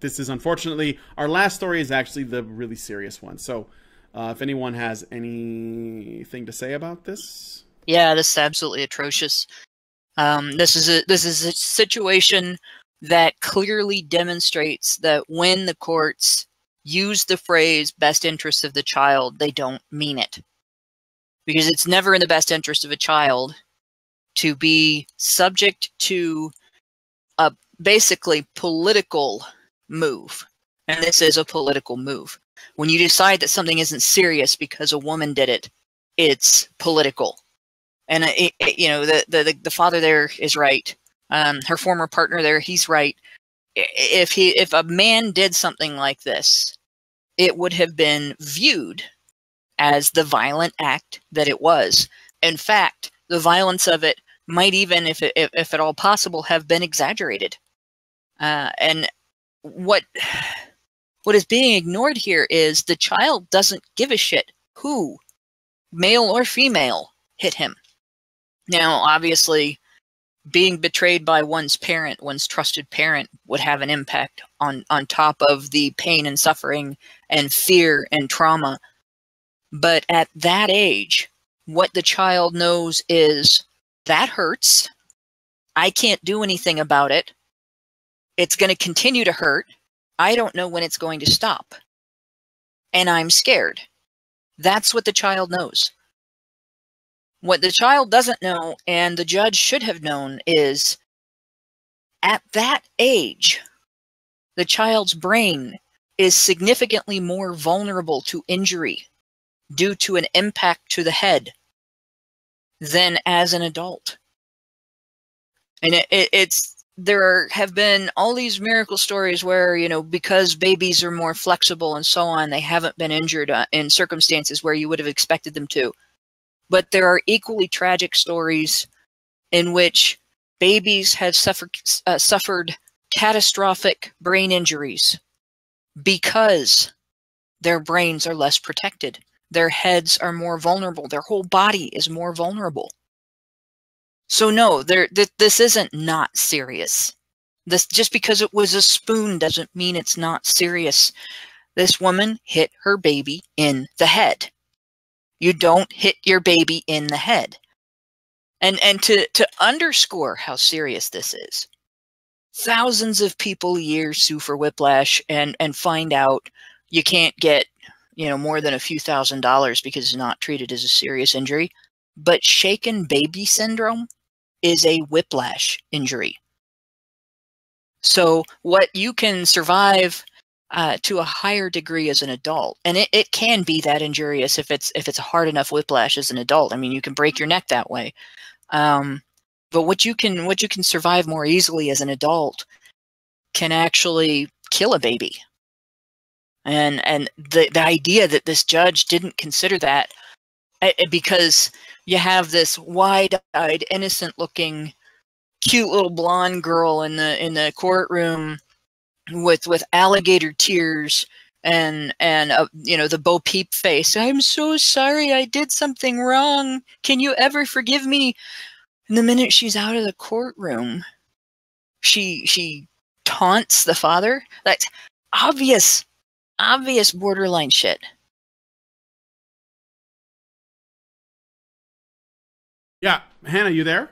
This is unfortunately, our last story is actually the really serious one. So if anyone has anything to say about this. Yeah, this is absolutely atrocious. This is a situation that clearly demonstrates that when the courts use the phrase best interest of the child, they don't mean it. Because it's never in the best interest of a child to be subject to a basically political move. And this is a political move. When you decide that something isn't serious because a woman did it, it's political. And you know, the father there is right. Her former partner there, he's right. If a man did something like this, it would have been viewed as the violent act that it was. In fact, the violence of it might even, if at all possible, have been exaggerated. And what is being ignored here is the child doesn't give a shit who, male or female, hit him. Now, obviously, being betrayed by one's parent, one's trusted parent, would have an impact on top of the pain and suffering and fear and trauma. But at that age, what the child knows is, that hurts. I can't do anything about it. It's going to continue to hurt. I don't know when it's going to stop. And I'm scared. That's what the child knows. What the child doesn't know, and the judge should have known, is at that age, the child's brain is significantly more vulnerable to injury due to an impact to the head than as an adult. And it's have been all these miracle stories where, you know, because babies are more flexible and so on, they haven't been injured in circumstances where you would have expected them to. But there are equally tragic stories in which babies have suffered catastrophic brain injuries because their brains are less protected. Their heads are more vulnerable. Their whole body is more vulnerable. So no, this isn't not serious. This, just because it was a spoon doesn't mean it's not serious. This woman hit her baby in the head. You don't hit your baby in the head. And to underscore how serious this is, thousands of people a year sue for whiplash and find out you can't get, you know, more than a few $1,000s because it's not treated as a serious injury. But shaken baby syndrome is a whiplash injury. So what you can survive to a higher degree as an adult, and it can be that injurious if it's a hard enough whiplash as an adult. I mean, you can break your neck that way. But what you can survive more easily as an adult can actually kill a baby. And the idea that this judge didn't consider that because you have this wide-eyed, innocent-looking, cute little blonde girl in the courtroom with alligator tears and you know, the Bo Peep face. I'm so sorry, I did something wrong. Can you ever forgive me? And the minute she's out of the courtroom, she taunts the father. That's obvious borderline shit. Yeah, Hannah, you there?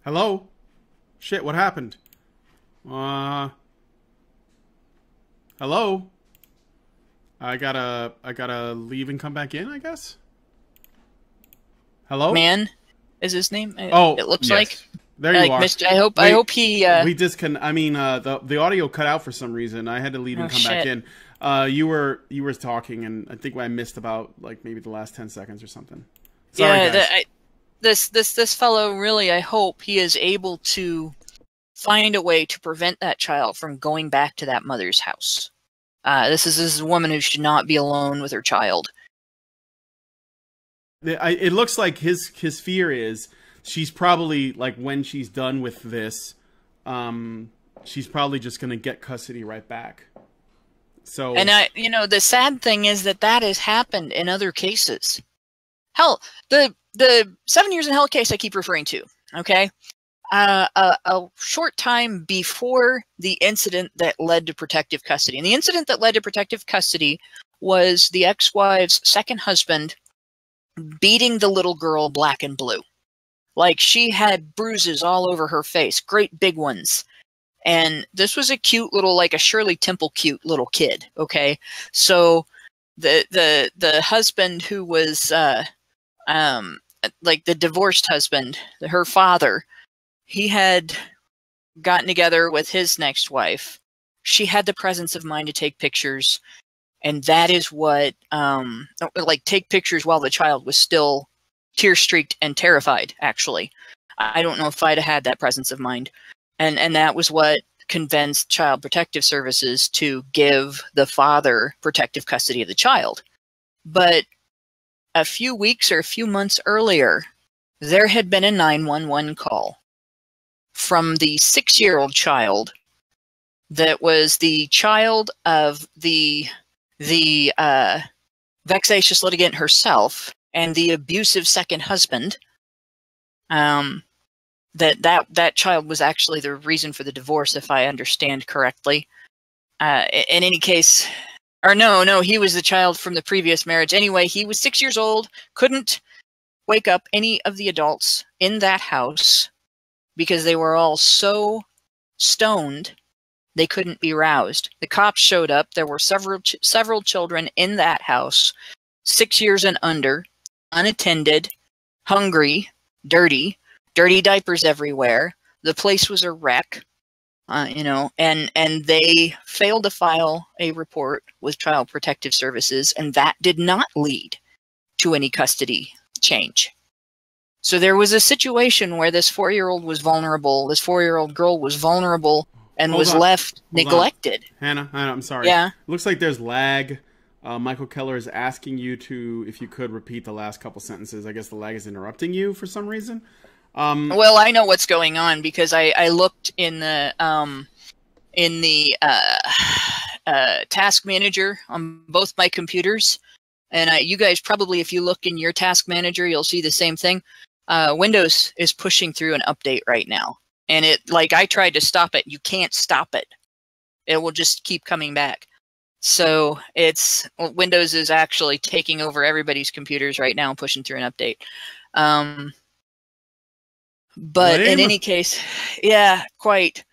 Hello? Shit, what happened? Hello? I gotta leave and come back in, I guess? Hello? Man, is his name? Oh, it looks yes. like. There you are. I hope he. We the audio cut out for some reason. I had to leave and come back in. You were talking, and I think I missed about like maybe the last 10 seconds or something. Sorry, guys. This fellow really. I hope he is able to find a way to prevent that child from going back to that mother's house. This is a woman who should not be alone with her child. It looks like his fear is she's probably, like, when she's done with this, she's probably just going to get custody right back. So, and you know, the sad thing is that has happened in other cases. Hell, the 7 years in hell case I keep referring to. Okay, a short time before the incident that led to protective custody, and the incident that led to protective custody was the ex-wife's second husband beating the little girl black and blue. Like, she had bruises all over her face, great big ones. And this was a cute little, like a Shirley Temple cute little kid, okay? So the husband who was like the divorced husband, her father, he had gotten together with his next wife. She had the presence of mind to take pictures, and that is what like take pictures while the child was still tear-streaked and terrified, actually. I don't know if I'd have had that presence of mind. And that was what convinced Child Protective Services to give the father protective custody of the child. But a few weeks or a few months earlier, there had been a 911 call from the 6-year-old child that was the child of the vexatious litigant herself and the abusive second husband. That child was actually the reason for the divorce, if I understand correctly. In any case, or no, he was the child from the previous marriage. Anyway, he was 6 years old, couldn't wake up any of the adults in that house because they were all so stoned they couldn't be roused. The cops showed up. There were several children in that house, 6 years and under, unattended, hungry, dirty diapers everywhere. The place was a wreck, you know, and they failed to file a report with Child Protective Services, and that did not lead to any custody change. So there was a situation where this 4-year-old was vulnerable. This 4-year-old girl was vulnerable and was left neglected. Hannah, I'm sorry. Yeah. Looks like there's lag. Michael Keller is asking you to, if you could, repeat the last couple sentences. I guess the lag is interrupting you for some reason. Well, I know what's going on because I looked in the task manager on both my computers, and you guys probably, if you look in your task manager, you'll see the same thing. Windows is pushing through an update right now, and I tried to stop it. You can't stop it. It will just keep coming back. So Windows is actually taking over everybody's computers right now and pushing through an update. But in any case, yeah, quite.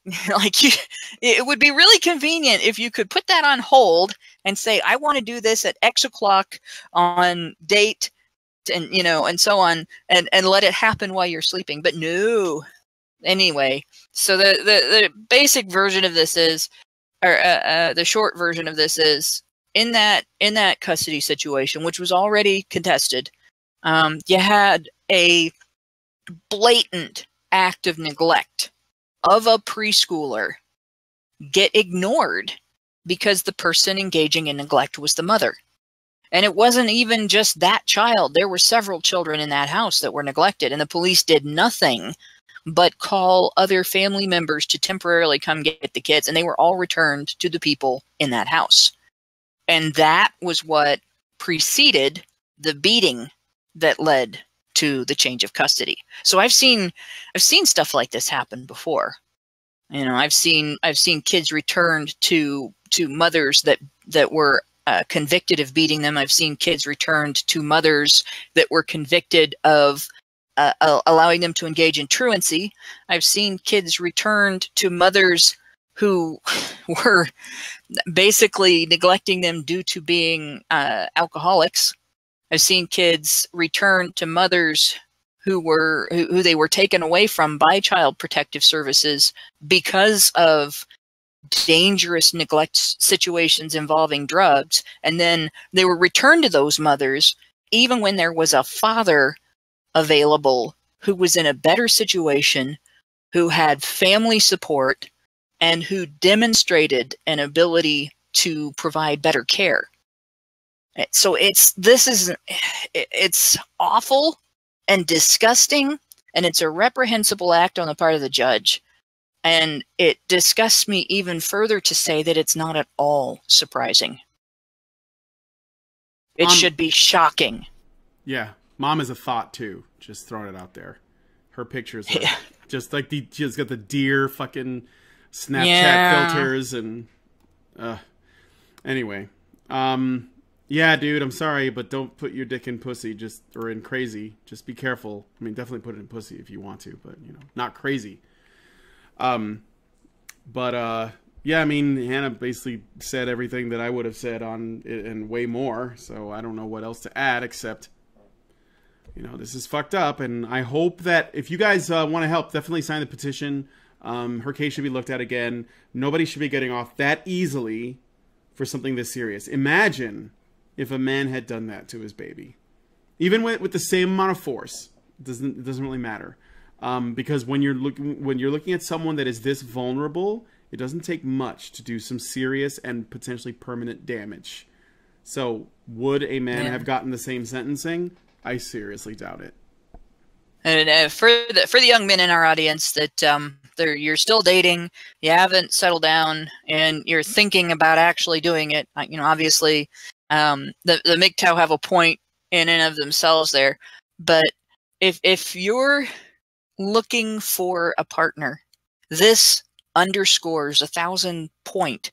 It would be really convenient if you could put that on hold and say, I want to do this at X o'clock on date, and and so on, and let it happen while you're sleeping. But no. Anyway, so the basic version of this is, or the short version of this is, in that custody situation, which was already contested, you had a blatant act of neglect of a preschooler get ignored because the person engaging in neglect was the mother. And it wasn't even just that child. There were several children in that house that were neglected, and the police did nothing but call other family members to temporarily come get the kids, and they were all returned to the people in that house. And that was what preceded the beating that led to the change of custody. So I've seen stuff like this happen before. I've seen kids returned to mothers that were convicted of beating them. I've seen kids returned to mothers that were convicted of allowing them to engage in truancy. I've seen kids returned to mothers who were basically neglecting them due to being alcoholics. I've seen kids return to mothers who they were taken away from by Child Protective Services because of dangerous neglect situations involving drugs, and then they were returned to those mothers even when there was a father available who was in a better situation, who had family support, and who demonstrated an ability to provide better care. So it's awful and disgusting, and it's a reprehensible act on the part of the judge. And it disgusts me even further to say that it's not at all surprising. It should be shocking. Yeah. Mom is a thought, too. Just throwing it out there. Her pictures are just like she's got the deer fucking Snapchat filters and... Anyway. Yeah, dude, I'm sorry, but don't put your dick in pussy or in crazy. Just be careful. I mean, definitely put it in pussy if you want to, but, not crazy. Yeah, I mean, Hannah basically said everything that I would have said on it and way more, so I don't know what else to add except, this is fucked up, and I hope that if you guys want to help, definitely sign the petition. Her case should be looked at again. Nobody should be getting off that easily for something this serious. Imagine if a man had done that to his baby. Even with the same amount of force, it doesn't really matter. Because when you're looking at someone that is this vulnerable, it doesn't take much to do some serious and potentially permanent damage. So, would a man have gotten the same sentencing? I seriously doubt it. And for the young men in our audience that you're still dating, you haven't settled down, and you're thinking about actually doing it, obviously, the MGTOW have a point in and of themselves there. But if you're looking for a partner, this underscores 1,000 point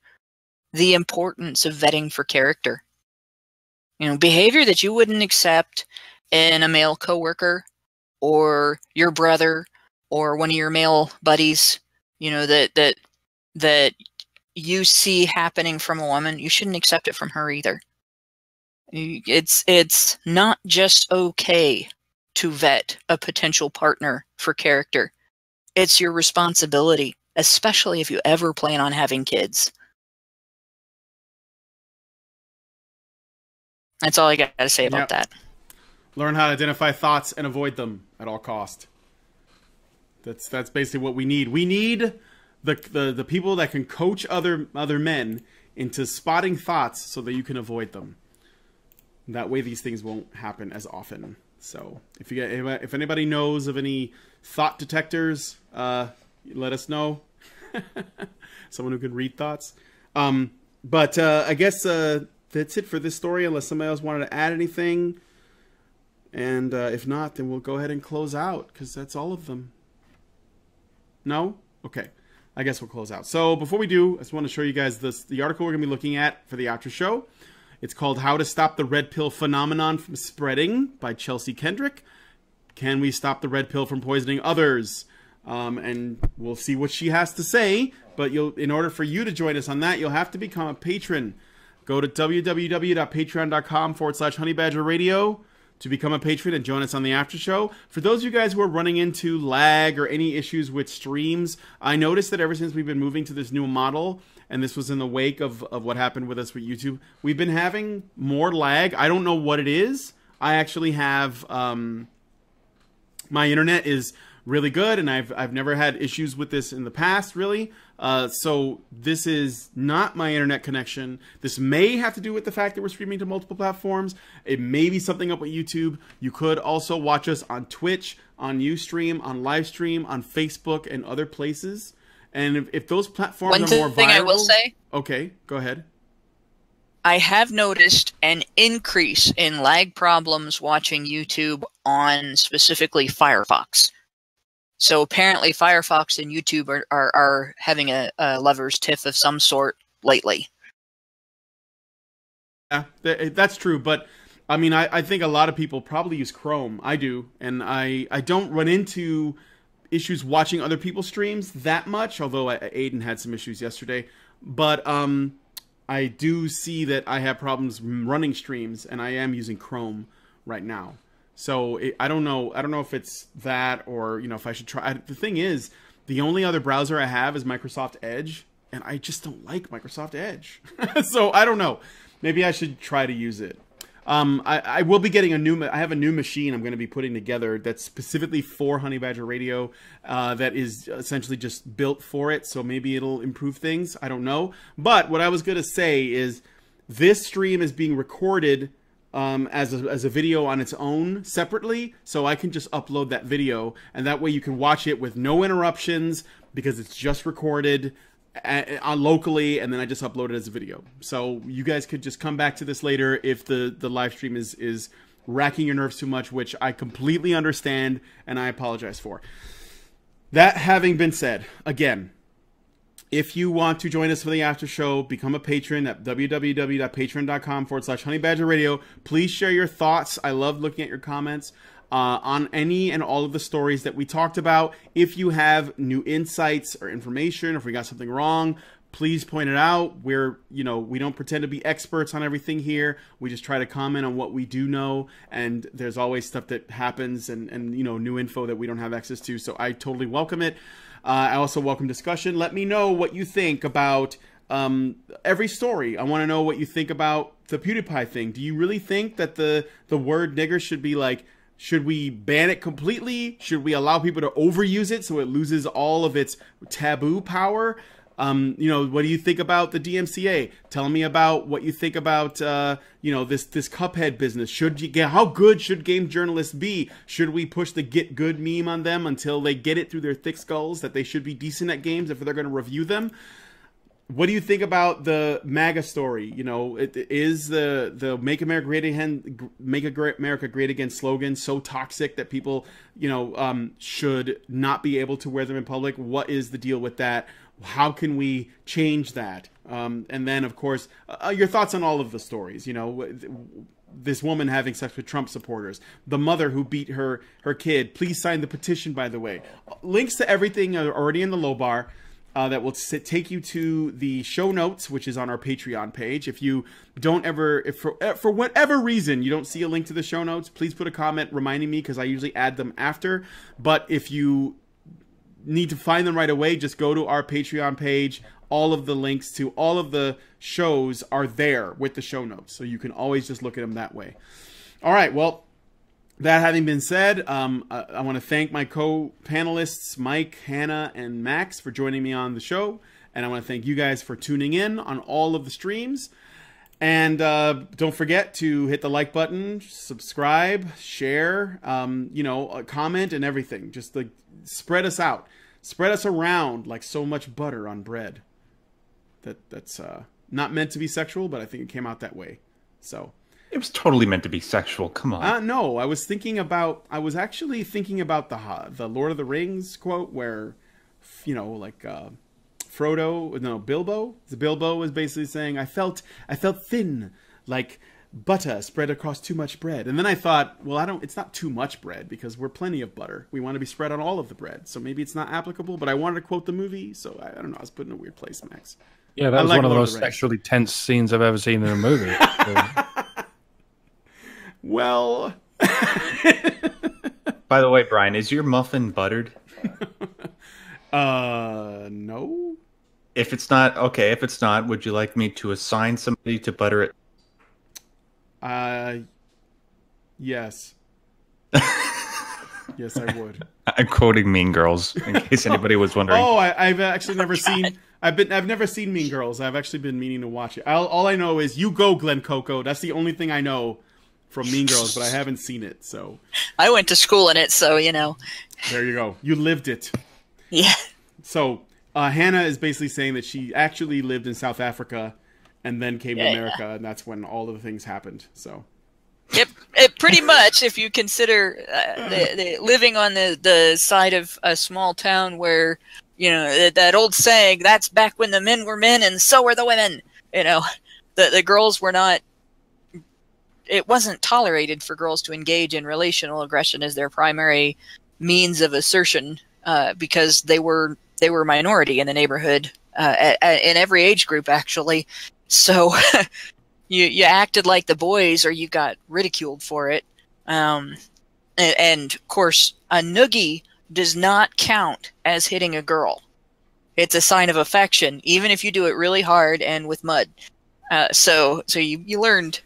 the importance of vetting for character. Behavior that you wouldn't accept in a male coworker or your brother or one of your male buddies, that you see happening from a woman, you shouldn't accept it from her either. It's not just okay to vet a potential partner for character. It's your responsibility, especially if you ever plan on having kids. That's all I got to say about that. Learn how to identify thoughts and avoid them at all cost. That's basically what we need. We need the people that can coach other men into spotting thoughts so that you can avoid them. That way these things won't happen as often. So if anybody knows of any thought detectors, let us know. Someone who can read thoughts. But I guess that's it for this story, unless somebody else wanted to add anything. And if not, then we'll go ahead and close out, because that's all of them. No? Okay. I guess we'll close out. So before we do, I just want to show you guys the article we're going to be looking at for the after show. It's called How to Stop the Red Pill Phenomenon from Spreading by Chelsea Kendrick. Can we stop the red pill from poisoning others? And we'll see what she has to say. But in order for you to join us on that, you'll have to become a patron. Go to www.patreon.com/honeybadgerradio to become a patron and join us on the after show. For those of you guys who are running into lag or any issues with streams, I noticed that ever since we've been moving to this new model, and this was in the wake of what happened with us with YouTube, we've been having more lag. I don't know what it is. I actually have my internet is really good, and I've never had issues with this in the past, really. So this is not my internet connection. This may have to do with the fact that we're streaming to multiple platforms. It may be something up with YouTube. You could also watch us on Twitch, on Ustream, on Livestream, on Facebook, and other places. And if those platforms are more viral... One thing I will say... Okay, go ahead. I have noticed an increase in lag problems watching YouTube on specifically Firefox. So apparently Firefox and YouTube are having a lover's tiff of some sort lately. Yeah, that's true. But, I mean, I think a lot of people probably use Chrome. I do. And I don't run into issues watching other people's streams that much, although Aiden had some issues yesterday. But I do see that I have problems running streams, and I am using Chrome right now. So I don't know if it's that, or if I should try. The thing is, the only other browser I have is Microsoft Edge, and I just don't like Microsoft Edge. So I don't know. Maybe I should try to use it. I will be getting I have a new machine I'm going to be putting together that's specifically for Honey Badger Radio, that is essentially just built for it. So maybe it'll improve things. I don't know. But what I was going to say is this stream is being recorded as a video on its own separately, so I can just upload that video, and that way you can watch it with no interruptions because it's just recorded locally, and then I just upload it as a video. So you guys could just come back to this later if the live stream is racking your nerves too much, which I completely understand and I apologize for. That having been said, again, if you want to join us for the after show, become a patron at www.patreon.com/honeybadgerradio. Please share your thoughts. I love looking at your comments on any and all of the stories that we talked about. If you have new insights or information, if we got something wrong, please point it out. We don't pretend to be experts on everything here. We just try to comment on what we do know, and there's always stuff that happens and new info that we don't have access to. So I totally welcome it. I also welcome discussion. Let me know what you think about every story. I want to know what you think about the PewdiePie thing. Do you really think that the word nigger should be should we ban it completely? Should we allow people to overuse it so it loses all of its taboo power? What do you think about the DMCA? Tell me about what you think about, this Cuphead business. How good should game journalists be? Should we push the get good meme on them until they get it through their thick skulls that they should be decent at games if they're going to review them? What do you think about the MAGA story? Is the Make America Great Again slogan so toxic that people, should not be able to wear them in public? What is the deal with that? How can we change that? And then, of course, your thoughts on all of the stories. This woman having sex with Trump supporters, the mother who beat her kid. Please sign the petition, by the way. Links to everything are already in the low bar. That will take you to the show notes, which is on our Patreon page. If you don't if for whatever reason you don't see a link to the show notes, please put a comment reminding me, because I usually add them after. But if you need to find them right away, just go to our Patreon page. All of the links to all of the shows are there with the show notes, so you can always just look at them that way. All right, well, that having been said, I want to thank my co-panelists, Mike, Hannah, and Max, for joining me on the show. And I want to thank you guys for tuning in on all of the streams. And don't forget to hit the like button, subscribe, share, comment and everything. Just like spread us out. Spread us around like so much butter on bread. That's not meant to be sexual, but I think it came out that way. So it was totally meant to be sexual. Come on. No, I was actually thinking about the Lord of the Rings quote where, Bilbo was basically saying, I felt thin, like butter spread across too much bread. And then I thought, well, it's not too much bread because we're plenty of butter. We want to be spread on all of the bread. So maybe it's not applicable, but I wanted to quote the movie. So I don't know. I was put in a weird place, Max. Yeah, that was one of the most sexually tense scenes I've ever seen in a movie. Well. By the way, Brian, is your muffin buttered? No. If it's not, okay. If it's not, would you like me to assign somebody to butter it? Yes. Yes, I would. I'm quoting Mean Girls in case anybody was wondering. Oh, I've actually never seen. I've never seen Mean Girls. I've actually been meaning to watch it. All I know is you go, Glen Coco. That's the only thing I know from Mean Girls, but I haven't seen it. So I went to school in it, so There you go. You lived it. Yeah. So Hannah is basically saying that she actually lived in South Africa and then came to America, and that's when all of the things happened. So. It pretty much, if you consider the living on the side of a small town where, that old saying, that's back when the men were men and so were the women. The girls were not, it wasn't tolerated for girls to engage in relational aggression as their primary means of assertion because they were minority in the neighborhood, in every age group, actually. So you acted like the boys or you got ridiculed for it. And of course, a noogie does not count as hitting a girl. It's a sign of affection, even if you do it really hard and with mud. So you learned.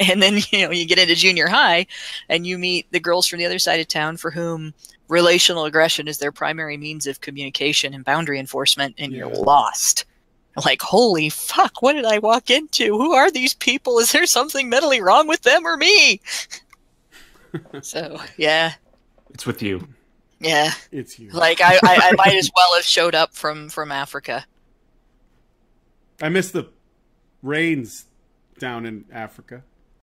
And then, you get into junior high and you meet the girls from the other side of town for whom relational aggression is their primary means of communication and boundary enforcement, and you're lost. Like, holy fuck, what did I walk into? Who are these people? Is there something mentally wrong with them or me? So, yeah. It's with you. Yeah. It's you. Like, I might as well have showed up from Africa. I miss the rains down in Africa.